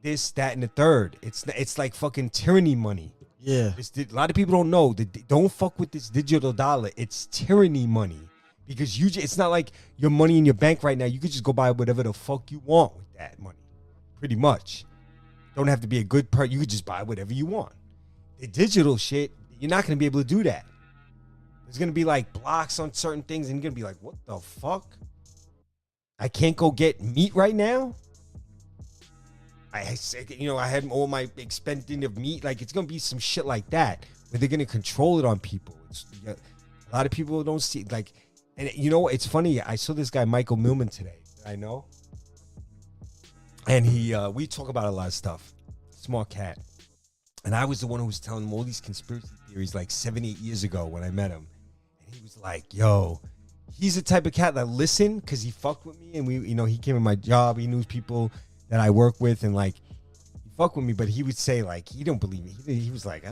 this, that, and the third. It's like fucking tyranny money.
Yeah.
A lot of people don't know that. Don't fuck with this digital dollar. It's tyranny money. Because it's not like your money in your bank right now. You could just go buy whatever the fuck you want with that money. Pretty much. Don't have to be a good person. You could just buy whatever you want. The digital shit, you're not going to be able to do that. There's going to be like blocks on certain things and you're going to be like, what the fuck? I can't go get meat right now? I had all my expending of meat. Like, it's going to be some shit like that where they're going to control it on people. A lot of people don't see, like, and you know, it's funny. I saw this guy, Michael Millman, today. I know. And we talk about a lot of stuff. Smart cat. And I was the one who was telling him all these conspiracy theories like 7-8 years ago when I met him. And he was like, yo, he's the type of cat that listened because he fucked with me. And he came in my job. He knew people that I work with. And like, he fucked with me. But he would say like, he don't believe me. He was like,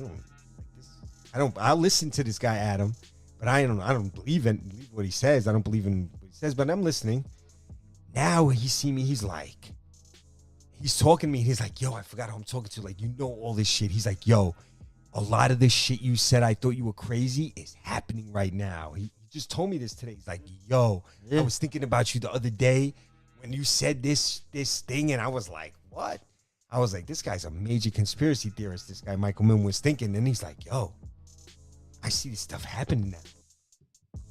I'll listen to this guy, Adam. But I don't believe what he says. I don't believe in what he says, but I'm listening. Now he see me, he's talking to me, and he's like, yo, I forgot who I'm talking to. Like, you know all this shit. He's like, yo, a lot of this shit you said I thought you were crazy is happening right now. He just told me this today. He's like, yo, I was thinking about you the other day when you said this thing, and I was like, what? I was like, this guy's a major conspiracy theorist. This guy, Michael Mann, was thinking. And he's like, yo, I see this stuff happening now.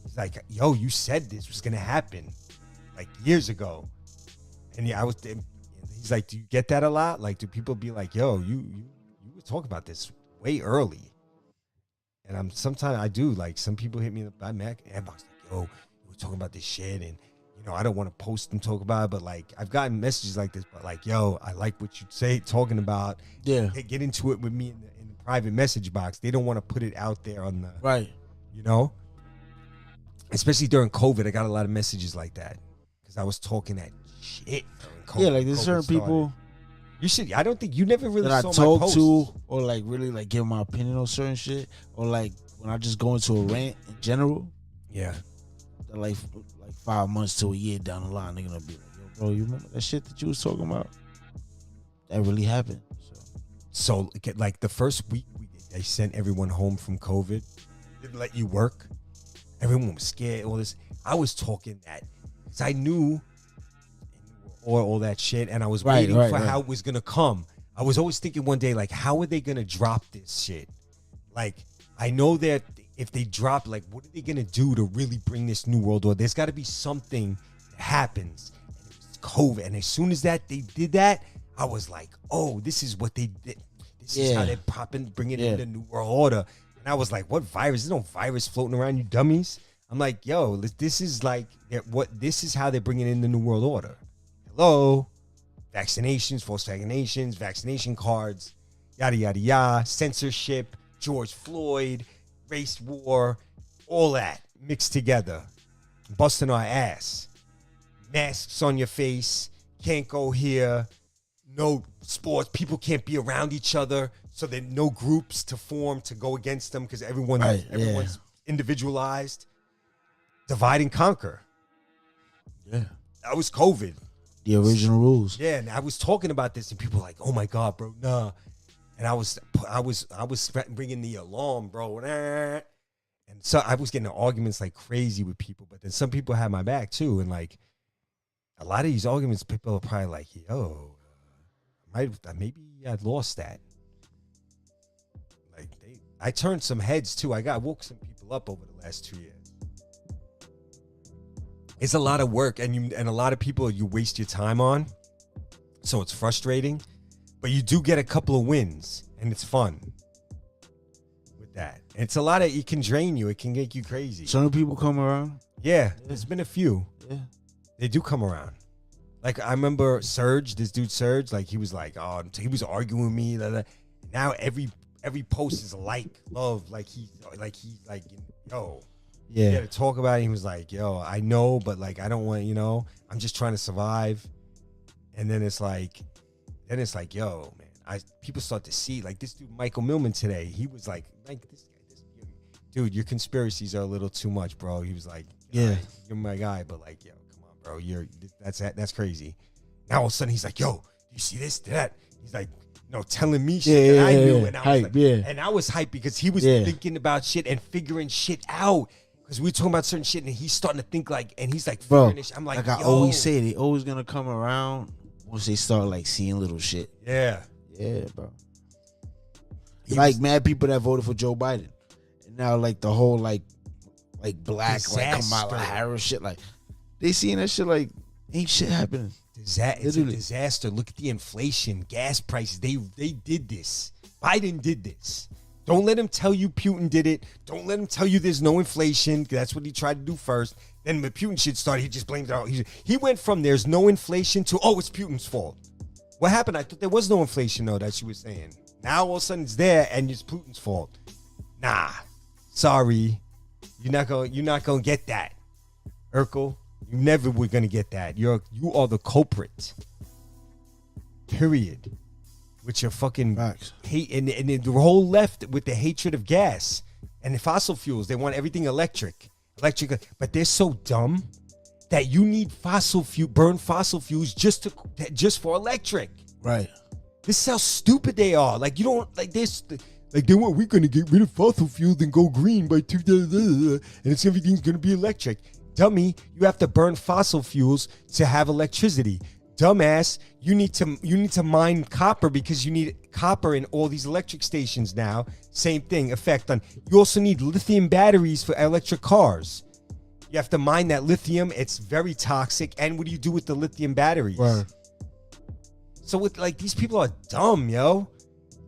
He's like, yo, you said this was going to happen like years ago. And yeah, he's like, do you get that a lot? Like, do people be like, yo, you were talking about this way early? And sometimes I do, like, some people hit me in the back inbox, like, yo, you were talking about this shit. And, I don't want to post and talk about it, but like, I've gotten messages like this, but like, yo, I like what you say, talking about. Yeah. Get into it with me in the private message box. They don't want to put it out there on the,
right.
Especially during COVID, I got a lot of messages like that because I was talking that shit during COVID.
Yeah, like there's certain people
I don't think you never really
that
saw
I talk
my posts.
to or like really like give my opinion on certain shit, or like when I just go into a rant in general. Yeah. Like 5 months to a year down the line, they're gonna be like, yo, bro, you remember that shit that you was talking about? That really happened.
So like the first week they sent everyone home from COVID, didn't let you work. Everyone was scared. All this. I was talking that because I knew all that shit, and I was waiting for how it was gonna come. I was always thinking one day, like, how are they gonna drop this shit? Like, I know that if they drop, like, what are they gonna do to really bring this new world order? There's got to be something that happens. And it was COVID, and as soon as they did that, I was like, oh, this is what they did. This is how they're bringing in the new world order. And I was like, what virus? There's no virus floating around, you dummies. I'm like, yo, this is like this is how they're bringing in the new world order. Hello, vaccinations, false vaccinations, vaccination cards, yada yada yada, censorship, George Floyd, race war, all that mixed together, busting our ass, masks on your face, can't go here. No sports, people can't be around each other, so there are no groups to form to go against them because everyone's individualized. Divide and conquer. Yeah. That was COVID.
The original rules.
Yeah, and I was talking about this, and people were like, oh my God, bro, nah. And I was bringing the alarm, bro. And so I was getting in arguments like crazy with people, but then some people had my back too. And like a lot of these arguments, people are probably like, yo, maybe I lost that. Like I turned some heads too. I woke some people up over the last 2 years. It's a lot of work, and a lot of people you waste your time on, so it's frustrating. But you do get a couple of wins, and it's fun with that. It's a lot of, it can drain you. It can make you crazy.
Some people come around.
Yeah, there's been a few.
Yeah.
They do come around. Like, I remember Serge, this dude Serge, like, he was like, oh, he was arguing with me. Blah, blah. Now every post is love. Like, he's like, yo.
Yeah.
He had to talk about it. He was like, yo, I know, but, like, I don't want, I'm just trying to survive. And then it's like, yo, man, people start to see, like, this dude, Michael Millman today, he was like this dude, your conspiracies are a little too much, bro. He was like,
yeah,
you're my guy, but like, yo, come on, bro, that's crazy. Now all of a sudden he's like, yo, you see this, that? He's like, no, telling me shit that I knew, and I was
hype,
like, and I was hyped because he was thinking about shit and figuring shit out. Because we were talking about certain shit, and he's starting to think like, and he's like,
bro,
this. I'm like
I always say, they always gonna come around once they start like seeing little shit.
Yeah,
bro. Like mad people that voted for Joe Biden. Now, like the whole like black
disaster.
Like Kamala Harris shit, like they seeing that shit like ain't shit happening.
It's a disaster. Look at the inflation, gas prices. They did this. Biden did this. Don't let him tell you Putin did it. Don't let him tell you there's no inflation. That's what he tried to do first. Then when Putin shit started, he just blamed it out. He went from there's no inflation to, oh, it's Putin's fault. What happened? I thought there was no inflation though that she was saying. Now all of a sudden it's there and it's Putin's fault. Nah. Sorry, you're not gonna get that, Urkel. You never were gonna get that. You are the culprit. Period. With your fucking hate and the whole left with the hatred of gas and the fossil fuels. They want everything electric, but they're so dumb that you need burn fossil fuels just for electric.
Right.
This is how stupid they are. Like, you don't like this. Like, we're going to get rid of fossil fuels and go green by 2000, and everything's going to be electric. Dummy, you have to burn fossil fuels to have electricity. Dumbass, you need to mine copper because you need copper in all these electric stations now. Same thing, effect on. You also need lithium batteries for electric cars. You have to mine that lithium. It's very toxic. And what do you do with the lithium batteries?
Right.
So with like these people are dumb, yo.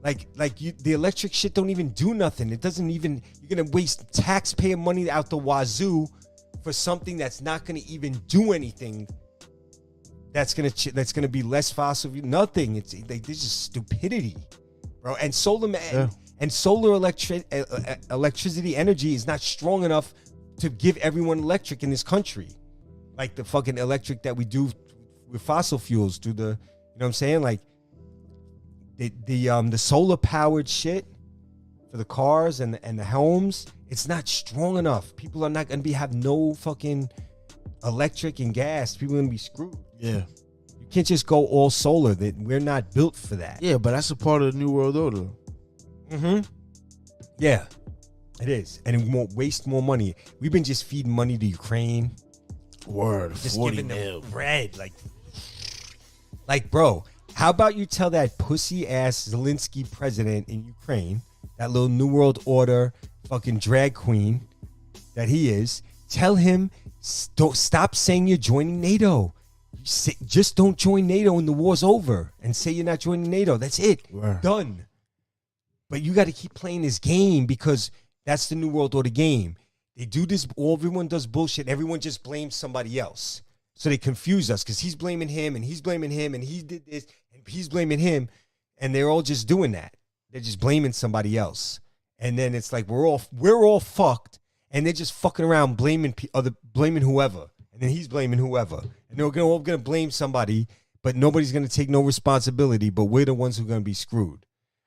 The electric shit don't even do nothing. It doesn't even. You're gonna waste taxpayer money out the wazoo for something that's not gonna even do anything. That's gonna be less fossil. Nothing. It's like this is stupidity, bro. And solar electricity energy is not strong enough to give everyone electric in this country, like the fucking electric that we do with fossil fuels through the. You know what I'm saying? Like. The solar powered shit for the cars and the homes, it's not strong enough. People are not gonna have no fucking electric and gas. People are gonna be screwed.
Yeah.
You can't just go all solar. That we're not built for that.
Yeah, but that's a part of the New World Order.
Mm-hmm. Yeah, it is. And it won't waste more money. We've been just feeding money to Ukraine.
Word.
Just giving them bread. Like, bro. How about you tell that pussy-ass Zelensky president in Ukraine, that little New World Order fucking drag queen that he is, tell him, don't stop saying you're joining NATO. Just don't join NATO and the war's over. And say you're not joining NATO. That's it.
Right.
Done. But you got to keep playing this game because that's the New World Order game. They do this, everyone does bullshit. Everyone just blames somebody else. So they confuse us because he's blaming him and he's blaming him and he did this and he's blaming him. And they're all just doing that. They're just blaming somebody else. And then it's like we're all fucked. And they're just fucking around blaming whoever. And then he's blaming whoever. And they're all going to blame somebody, but nobody's going to take no responsibility. But we're the ones who are going to be screwed.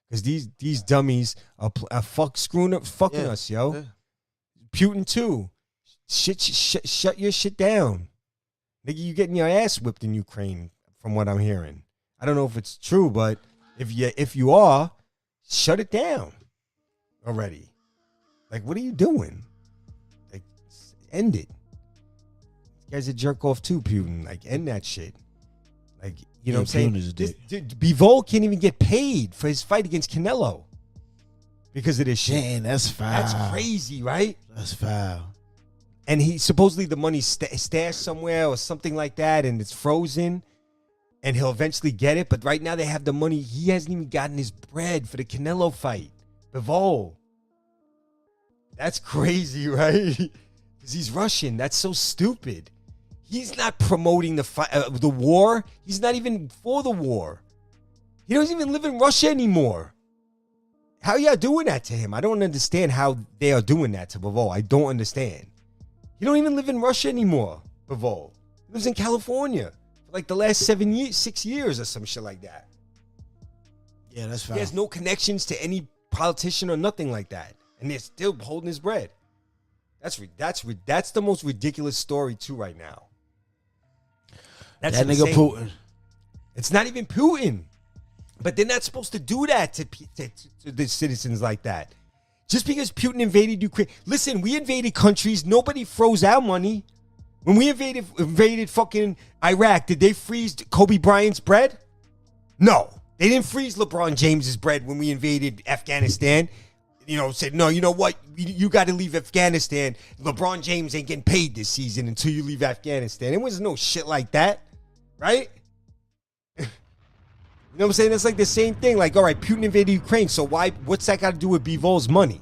Because these dummies are fucking us, yo. Yeah. Putin too. Shut your shit down. Nigga, you getting your ass whipped in Ukraine, from what I'm hearing. I don't know if it's true, but if you are, shut it down already. Like, what are you doing? Like, end it. You guys are jerk off too, Putin. Like, end that shit. Like, you know what I'm saying? Bivol can't even get paid for his fight against Canelo because of this shit.
Man, that's foul.
That's crazy, right?
That's foul.
And he supposedly the money's stashed somewhere or something like that, and it's frozen, and he'll eventually get it. But right now they have the money. He hasn't even gotten his bread for the Canelo fight. Bivol. That's crazy, right? Because he's Russian. That's so stupid. He's not promoting the war. He's not even for the war. He doesn't even live in Russia anymore. How y'all doing that to him? I don't understand how they are doing that to Bivol. I don't understand. He don't even live in Russia anymore, Bivol. He lives in California for like the last 6 years or some shit like that.
Yeah, that's fine.
He has no connections to any politician or nothing like that. And they're still holding his bread. That's the most ridiculous story too right now. That's
that
insane.
nigga Putin.
It's not even Putin. But they're not supposed to do that to the citizens like that. Just because Putin invaded Ukraine. Listen, we invaded countries. Nobody froze our money. When we invaded fucking Iraq, did they freeze Kobe Bryant's bread? No. They didn't freeze LeBron James's bread when we invaded Afghanistan. You know, said, no, you know what? You got to leave Afghanistan. LeBron James ain't getting paid this season until you leave Afghanistan. There was no shit like that. Right? You know what I'm saying? It's like the same thing. Like, all right, Putin invaded Ukraine, so what's that got to do with Bivol's money?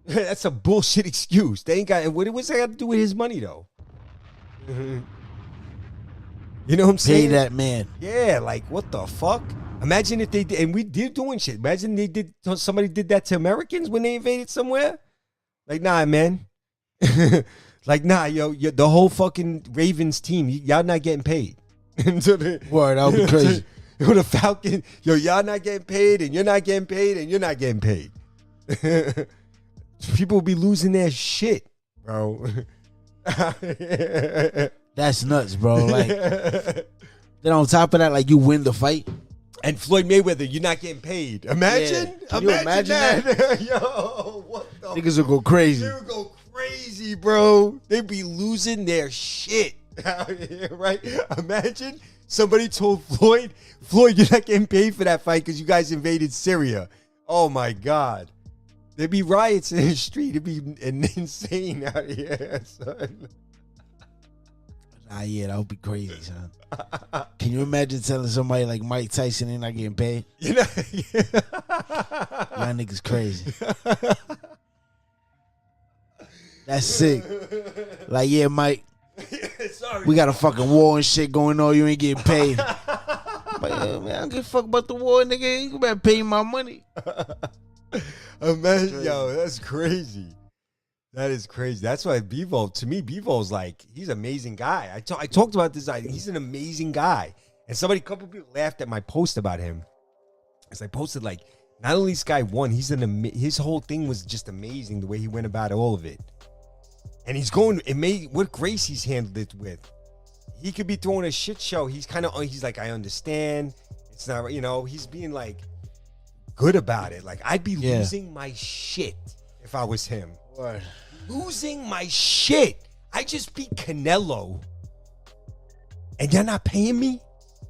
That's a bullshit excuse. They ain't got, what's that got to do with his money, though? You know what I'm saying?
Pay that man.
Yeah, like, what the fuck? Imagine if they did, and we did doing shit. Imagine somebody did that to Americans when they invaded somewhere. Like, nah, man. Like, nah, yo, the whole fucking Ravens team, y'all not getting paid.
Word, that would be crazy.
The Falcon, yo, y'all not getting paid, and you're not getting paid, and you're not getting paid. People will be losing their shit, bro.
That's nuts, bro. Like, then on top of that, like, you win the fight.
And Floyd Mayweather, you're not getting paid. Imagine?
Yeah. Can you imagine that?
Yo, what the
Niggas will go crazy.
They would go crazy, bro. They'd be losing their shit out here, right? Imagine somebody told Floyd, you're not getting paid for that fight because you guys invaded Syria. Oh, my God. There'd be riots in the street. It'd be insane out here, son.
Nah, yeah, that would be crazy, son. Can you imagine telling somebody like Mike Tyson they're not getting paid?
You know,
Y'all niggas crazy. That's sick. Like, yeah, Mike.
Sorry.
We got a fucking war and shit going on. You ain't getting paid. But yeah, man, I don't give a fuck about the war, nigga. You better pay my money.
Imagine, yo, that's crazy. That is crazy. That's why Bivol, to me, Bivol's like, he's an amazing guy. I talked about this. He's an amazing guy. And a couple people laughed at my post about him. As I posted, like, not only this guy won, his whole thing was just amazing the way he went about all of it. And what grace he's handled it with. He could be throwing a shit show. He's like, I understand. It's not, he's being like good about it. Like, I'd be losing my shit if I was him.
What?
Losing my shit. I just beat Canelo. And you're not paying me?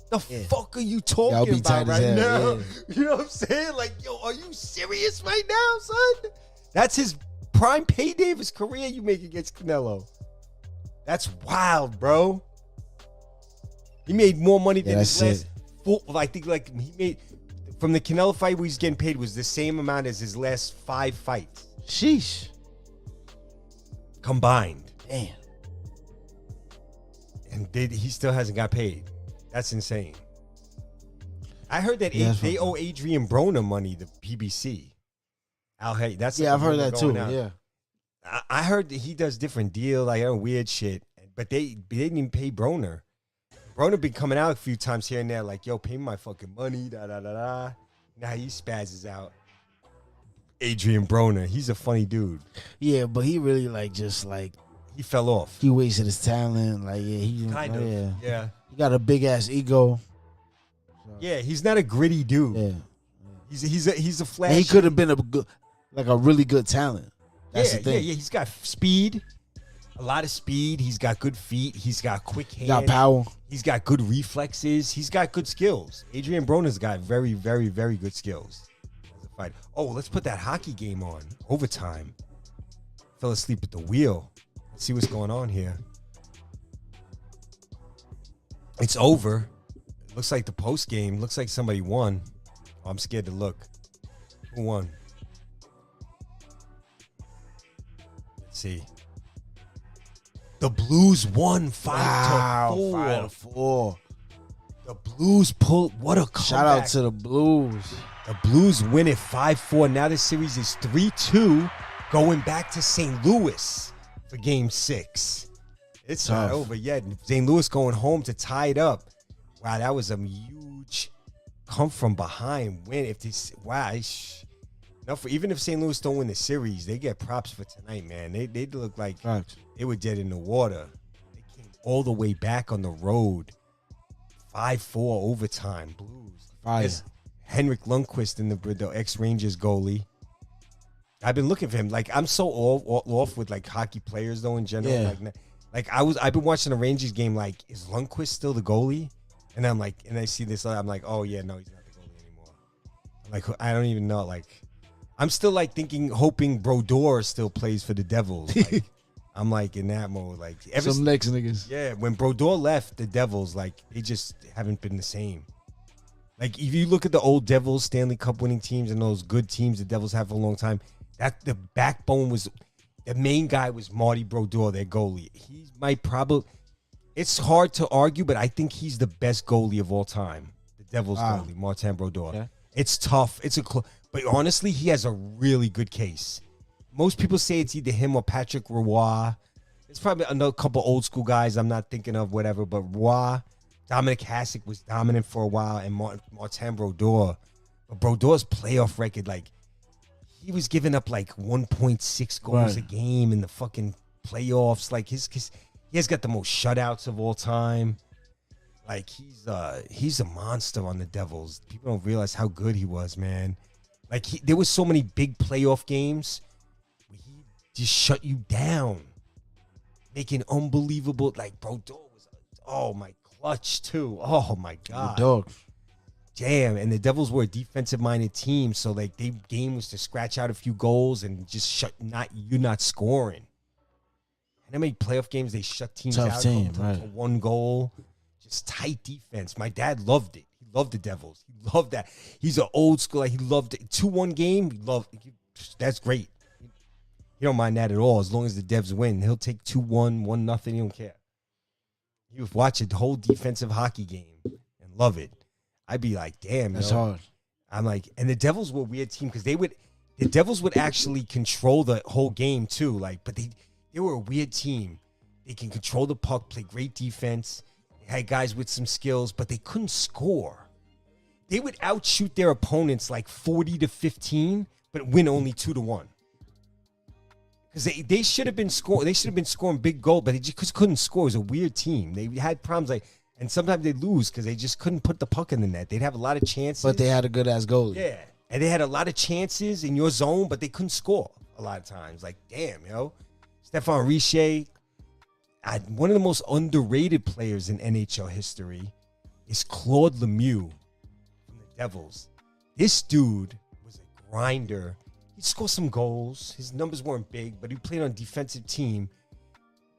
The fuck are you talking about right now? Yeah. You know what I'm saying? Like, yo, are you serious right now, son? That's his prime payday of his career you make against Canelo. That's wild, bro. He made more money than his last I think like he made from the Canelo fight where he's getting paid was the same amount as his last 5 fights.
Sheesh.
Combined.
Damn.
And he still hasn't got paid. That's insane. I heard that they owe Adrian Broner money, the PBC. I've heard that too. Out. Yeah. I heard that he does different deal, like weird shit. But they didn't even pay Broner. Broner been coming out a few times here and there, like, yo, pay me my fucking money, da da da da. Now he spazzes out. Adrian Broner, he's a funny dude.
Yeah, but he really
he fell off.
He wasted his talent. Like, yeah, he
kind of. Yeah.
He got a big ass ego.
So. Yeah, he's not a gritty dude.
Yeah.
He's a flash.
He could have been a really good talent. That's the thing.
Yeah. He's got speed, a lot of speed. He's got good feet. He's got quick hands.
He got power.
He's got good reflexes. He's got good skills. Adrian Broner's got very, very, very good skills. Fight. Oh, let's put that hockey game on. Overtime. Fell asleep at the wheel. Let's see what's going on here. It's over. Looks like the post game. Looks like somebody won. Oh, I'm scared to look. Who won? Let's see. The Blues won 5-4.
5-4.
The Blues pulled. What a comeback.
Shout out to the Blues.
The Blues win it 5-4. Now the series is 3-2, going back to St. Louis for Game 6. It's not over yet. St. Louis going home to tie it up. Wow, that was a huge come from behind win. If this, even if St. Louis don't win the series, they get props for tonight, man. They look like they were dead in the water. They came all the way back on the road. 5-4 overtime. Blues.
Fire.
Henrik Lundqvist in the ex-Rangers goalie. I've been looking for him. Like, I'm so off with like hockey players though in general.
Yeah.
I've been watching the Rangers game. Like, is Lundqvist still the goalie? And I'm like, and I see this. I'm like, oh yeah, no, he's not the goalie anymore. I'm like, I don't even know. Like, I'm still like hoping Brodeur still plays for the Devils. Like, I'm like in that mode. Like,
some next niggas.
Yeah, when Brodeur left the Devils, like they just haven't been the same. Like, if you look at the old Devils Stanley Cup winning teams and those good teams the Devils have for a long time, that the backbone was, the main guy was Marty Brodeur, their goalie. He might probably, it's hard to argue, but I think he's the best goalie of all time. The Devils goalie, Martin Brodeur. Yeah. It's tough. But honestly, he has a really good case. Most people say it's either him or Patrick Roy. It's probably another couple old school guys I'm not thinking of, whatever, but Roy. Dominic Hasek was dominant for a while, and Martin Brodeur. But Brodeur's playoff record, like, he was giving up like 1.6 goals a game in the fucking playoffs. Like, he has got the most shutouts of all time. Like, he's a monster on the Devils. People don't realize how good he was, man. Like, there was so many big playoff games where he just shut you down, making unbelievable. Like, Brodeur was, oh my. Clutch too. Oh my God.
Dogs.
Damn. And the Devils were a defensive minded team. So like their game was to scratch out a few goals and just not scoring. And how many playoff games they shut teams out to one goal. Just tight defense. My dad loved it. He loved the Devils. He loved that. He's an old school. Like, he loved it. 2-1 game. That's great. He don't mind that at all. As long as the Devs win, he'll take 2-1, 1-0. He don't care. You would watch a whole defensive hockey game and love it. I'd be like, damn,
that's hard.
I'm like, and the Devils were a weird team because the Devils would actually control the whole game too. Like, but they were a weird team. They can control the puck, play great defense. They had guys with some skills, but they couldn't score. They would outshoot their opponents like 40-15, but win only 2-1. Because they should have been scoring. They should have been scoring big goal, but they just couldn't score. It was a weird team. They had problems and sometimes they'd lose because they just couldn't put the puck in the net. They'd have a lot of chances,
but they had a good ass goalie.
Yeah, and they had a lot of chances in your zone, but they couldn't score a lot of times. Like, damn, Stephane Richer. One of the most underrated players in NHL history is Claude Lemieux from the Devils. This dude was a grinder. He scored some goals. His numbers weren't big, but he played on a defensive team.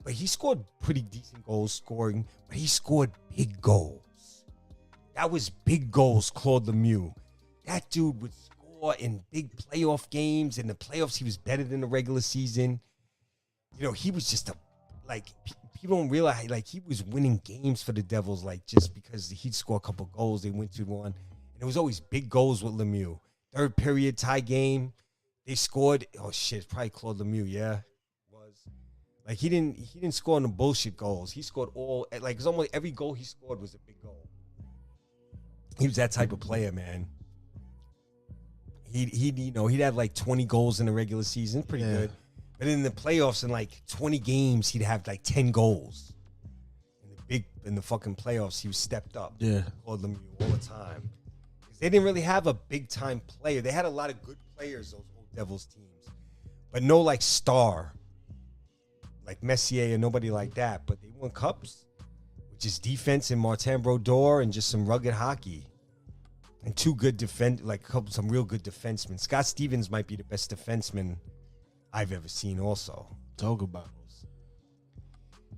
But he scored pretty decent goals scoring, but he scored big goals. That was big goals, Claude Lemieux. That dude would score in big playoff games. In the playoffs, he was better than the regular season. He was just people don't realize, like, he was winning games for the Devils, like, just because he'd score a couple goals, they went 2-1. And it was always big goals with Lemieux. Third period tie game. They scored. Oh shit! It's probably Claude Lemieux. Yeah, was like he didn't score on the bullshit goals. He scored all, like, it's almost every goal he scored was a big goal. He was that type of player, man. He'd have like 20 goals in the regular season, pretty good. But in the playoffs, in like 20 games, he'd have like 10 goals. In the fucking playoffs, he was stepped up.
Yeah,
Claude Lemieux all the time. They didn't really have a big time player. They had a lot of good players, those old Devils teams, but no like star like Messier or nobody like that. But they won cups, which is defense and Martin Brodeur and just some rugged hockey and two good some real good defensemen. Scott Stevens might be the best defenseman I've ever seen. Also,
talk about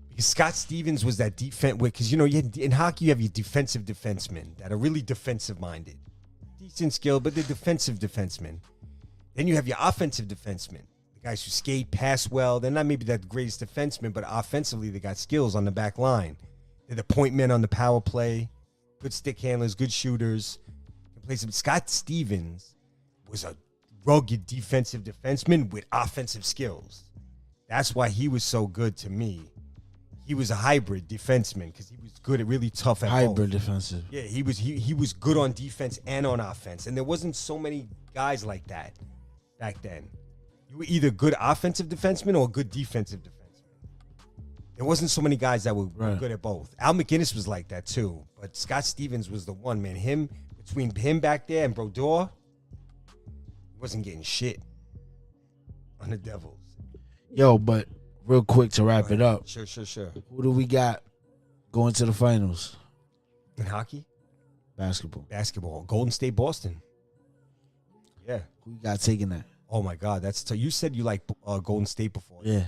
because Scott Stevens was that defense because in hockey you have your defensive defensemen that are really defensive minded. Decent skill, but they're defensive defensemen. Then you have your offensive defensemen, the Guys who skate, pass well. They're not maybe the greatest defensemen, but offensively they got skills on the back line. They're the point men on the power play. Good stick handlers, good shooters. Scott Stevens was a rugged defensive defenseman with offensive skills. That's why he was so good to me. He was a hybrid defenseman because he was good at really tough at
Hybrid
both.
defensive.
Yeah, he was good on defense and on offense. And there wasn't so many guys like that back then. You were either good offensive defenseman or a good defensive defenseman. There wasn't so many guys that were good at both. Al McGinnis was like that too. But Scott Stevens was the one, man. Between him back there and Brodeur, he wasn't getting shit on the Devils.
Yo, but real quick to wrap it up.
Sure.
Who do we got going to the finals?
In hockey?
Basketball.
Golden State, Boston. Yeah.
Who you got taking that?
Oh, my God. That's tough. You said you like Golden State before.
Yeah.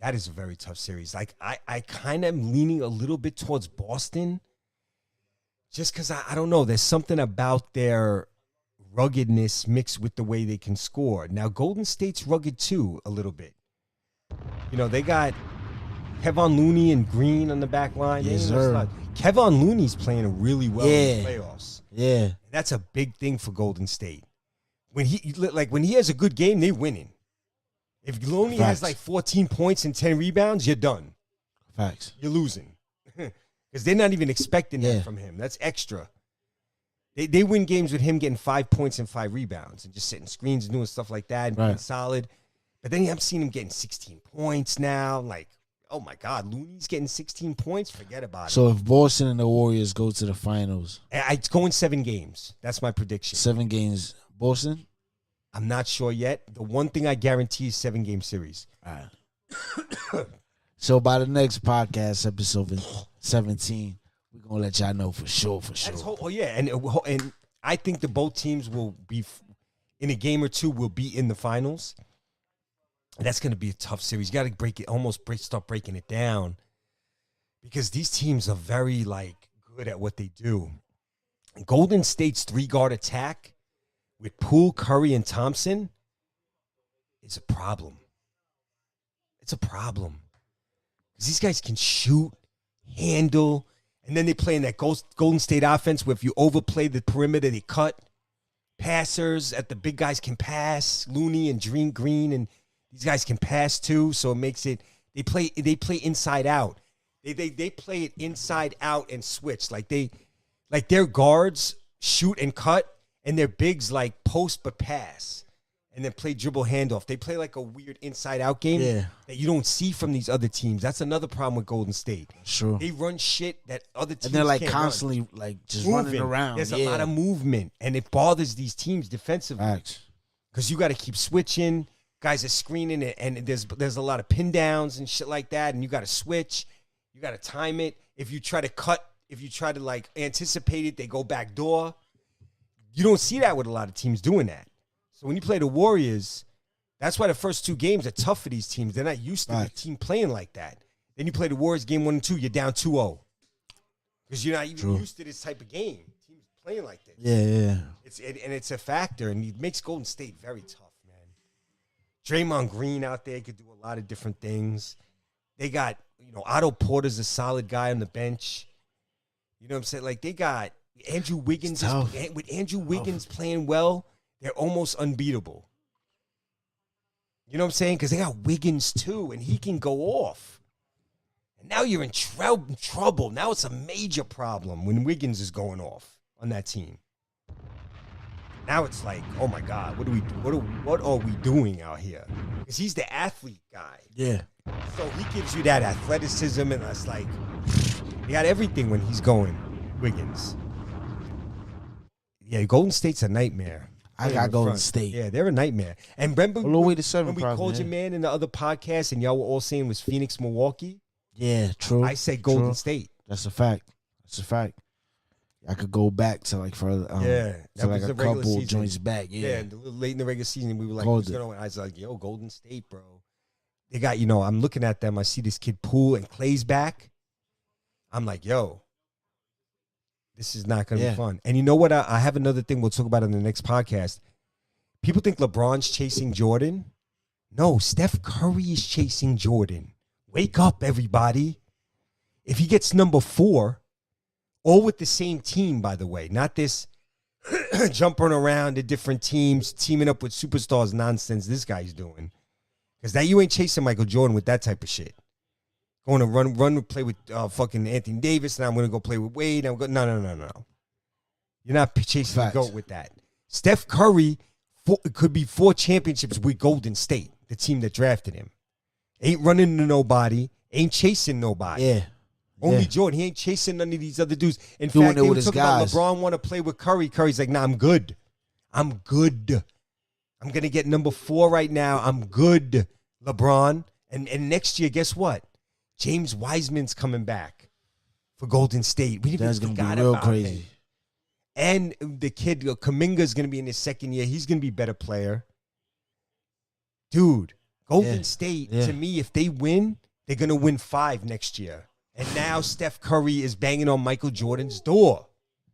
That is a very tough series. Like, I kind of am leaning a little bit towards Boston just because, I don't know, there's something about their ruggedness mixed with the way they can score. Now, Golden State's rugged too, a little bit. You know, they got Kevon Looney and Green on the back line.
Yes, sir.
Kevon Looney's playing really well in the playoffs.
Yeah.
And that's a big thing for Golden State. When he has a good game, they winning. If Looney has like 14 points and 10 rebounds, you're done.
Facts.
You're losing. Because they're not even expecting that from him. That's extra. They win games with him getting 5 points and 5 rebounds and just setting screens and doing stuff like that and being solid. But then I'm seeing him getting 16 points now. Like, oh, my God, Looney's getting 16 points? Forget about it.
So if Boston and the Warriors go to the finals.
It's going 7 games. That's my prediction.
7 games. Boston?
I'm not sure yet. The one thing I guarantee is 7-game series.
All right. So by the next podcast, episode 17, we're going to let y'all know for sure.
And I think the both teams will be, in a game or two, will be in the finals. That's going to be a tough series. You got to start breaking it down because these teams are very, good at what they do. Golden State's 3-guard attack with Poole, Curry, and Thompson is a problem. It's a problem. Because these guys can shoot, handle, and then they play in that Golden State offense where if you overplay the perimeter, they cut. Passers at the big guys can pass. Looney and Green, and these guys can pass too, so it makes it they play inside out. They play it inside out and switch. Like their guards shoot and cut, and their bigs post but pass. And then play dribble handoff. They play like a weird inside-out game that you don't see from these other teams. That's another problem with Golden State.
Sure.
They run shit that other teams
can't And they're
can't
constantly
run.
Just
moving.
Running around.
There's a lot of movement, and it bothers these teams defensively.
Facts.
Because you got to keep switching. Guys are screening it, and there's a lot of pin downs and shit like that, and you got to switch. You got to time it. If you try to cut, if you try to anticipate it, they go back door. You don't see that with a lot of teams doing that. So when you play the Warriors, that's why the first 2 games are tough for these teams. They're not used to the team playing like that. Then you play the Warriors game 1 and 2, you're down 2-0. Because you're not even used to this type of game. Teams playing like this.
Yeah.
It's a factor, and it makes Golden State very tough, man. Draymond Green out there could do a lot of different things. They got, Otto Porter's a solid guy on the bench. You know what I'm saying? They got Andrew Wiggins. With Andrew Wiggins playing well, they're almost unbeatable. You know what I'm saying? Because they got Wiggins, too, and he can go off. And now you're in trouble. Now it's a major problem when Wiggins is going off on that team. Now it's like, oh, my God, what are we doing out here? Because he's the athlete guy.
Yeah.
So he gives you that athleticism, and that's he got everything when he's going, Wiggins. Yeah, Golden State's a nightmare.
I got Golden State.
Yeah, they're a nightmare. And remember
when we
called your man in the other podcast and y'all were all saying it was Phoenix, Milwaukee?
Yeah, true.
I said Golden State.
That's a fact. I could go back to further. To a couple joints back. Yeah,
late in the regular season, we were like, what's going on? I was like, yo, Golden State, bro. They got, I'm looking at them. I see this kid Poole and Clay's back. I'm like, yo. This is not going to be fun. And you know what? I have another thing we'll talk about in the next podcast. People think LeBron's chasing Jordan. No, Steph Curry is chasing Jordan. Wake up, everybody. If he gets number 4, all with the same team, by the way, not this jumping around to different teams, teaming up with superstars nonsense this guy's doing. Because now you ain't chasing Michael Jordan with that type of shit. Going to run, play with fucking Anthony Davis, and I'm going to go play with Wade. No. You're not chasing the GOAT with that. Steph Curry could be 4 championships with Golden State, the team that drafted him. Ain't running to nobody, ain't chasing nobody.
Yeah.
Only Jordan. He ain't chasing none of these other dudes. In
Doing
fact,
it
they
with
were
his
talking
guys.
about LeBron want to play with Curry. Curry's like, nah, I'm good. I'm going to get number 4 right now. I'm good, LeBron. And next year, guess what? James Wiseman's coming back for Golden State. We
That's
even
going to be
forgot
real
about
crazy.
him. And the kid, Kuminga's going to be in his second year. He's going to be a better player. Dude, Golden State, to me, if they win, they're going to win 5 next year. And now Steph Curry is banging on Michael Jordan's door.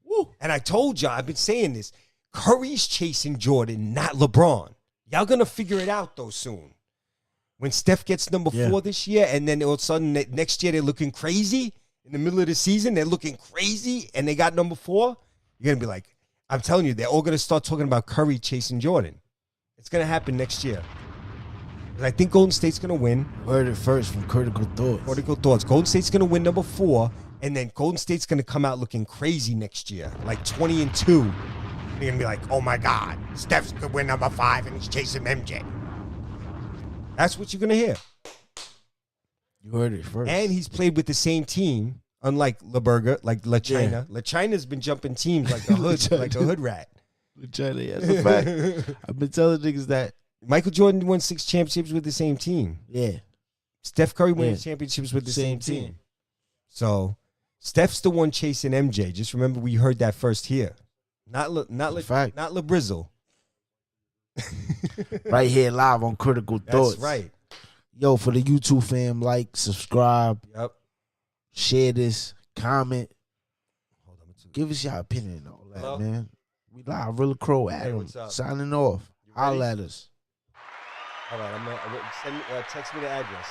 Woo. And I told y'all, I've been saying this. Curry's chasing Jordan, not LeBron. Y'all going to figure it out, though, soon. When Steph gets number 4 this year, and then all of a sudden next year they're looking crazy. In the middle of the season, they're looking crazy, and they got number 4. You're going to be like, I'm telling you, they're all going to start talking about Curry chasing Jordan. It's going to happen next year. I think Golden State's going to win.
Heard it first from Critical Thoughts.
Critical Thoughts. Golden State's going to win number 4, and then Golden State's going to come out looking crazy next year, like 20-2. They're going to be like, oh, my God, Steph's going to win number 5, and he's chasing MJ. That's what you're going to hear.
You heard it first.
And he's played with the same team, unlike LeBurger, like La China. La China's been jumping teams like a hood, like a hood rat.
La China, yeah, that's a fact. I've been telling niggas that.
Michael Jordan won 6 championships with the same team.
Yeah.
Steph Curry won championships with the same team. So Steph's the one chasing MJ. Just remember, we heard that first here. Not LeBrizzle.
Right here live on Critical Thoughts.
That's right.
Yo, for the YouTube fam, like, subscribe,
Yep.
share this, comment. Give us your opinion and all that, man. We live. Rilla Crow, Adam,
what's up?
signing off. Holla at us.
All right, text me the address.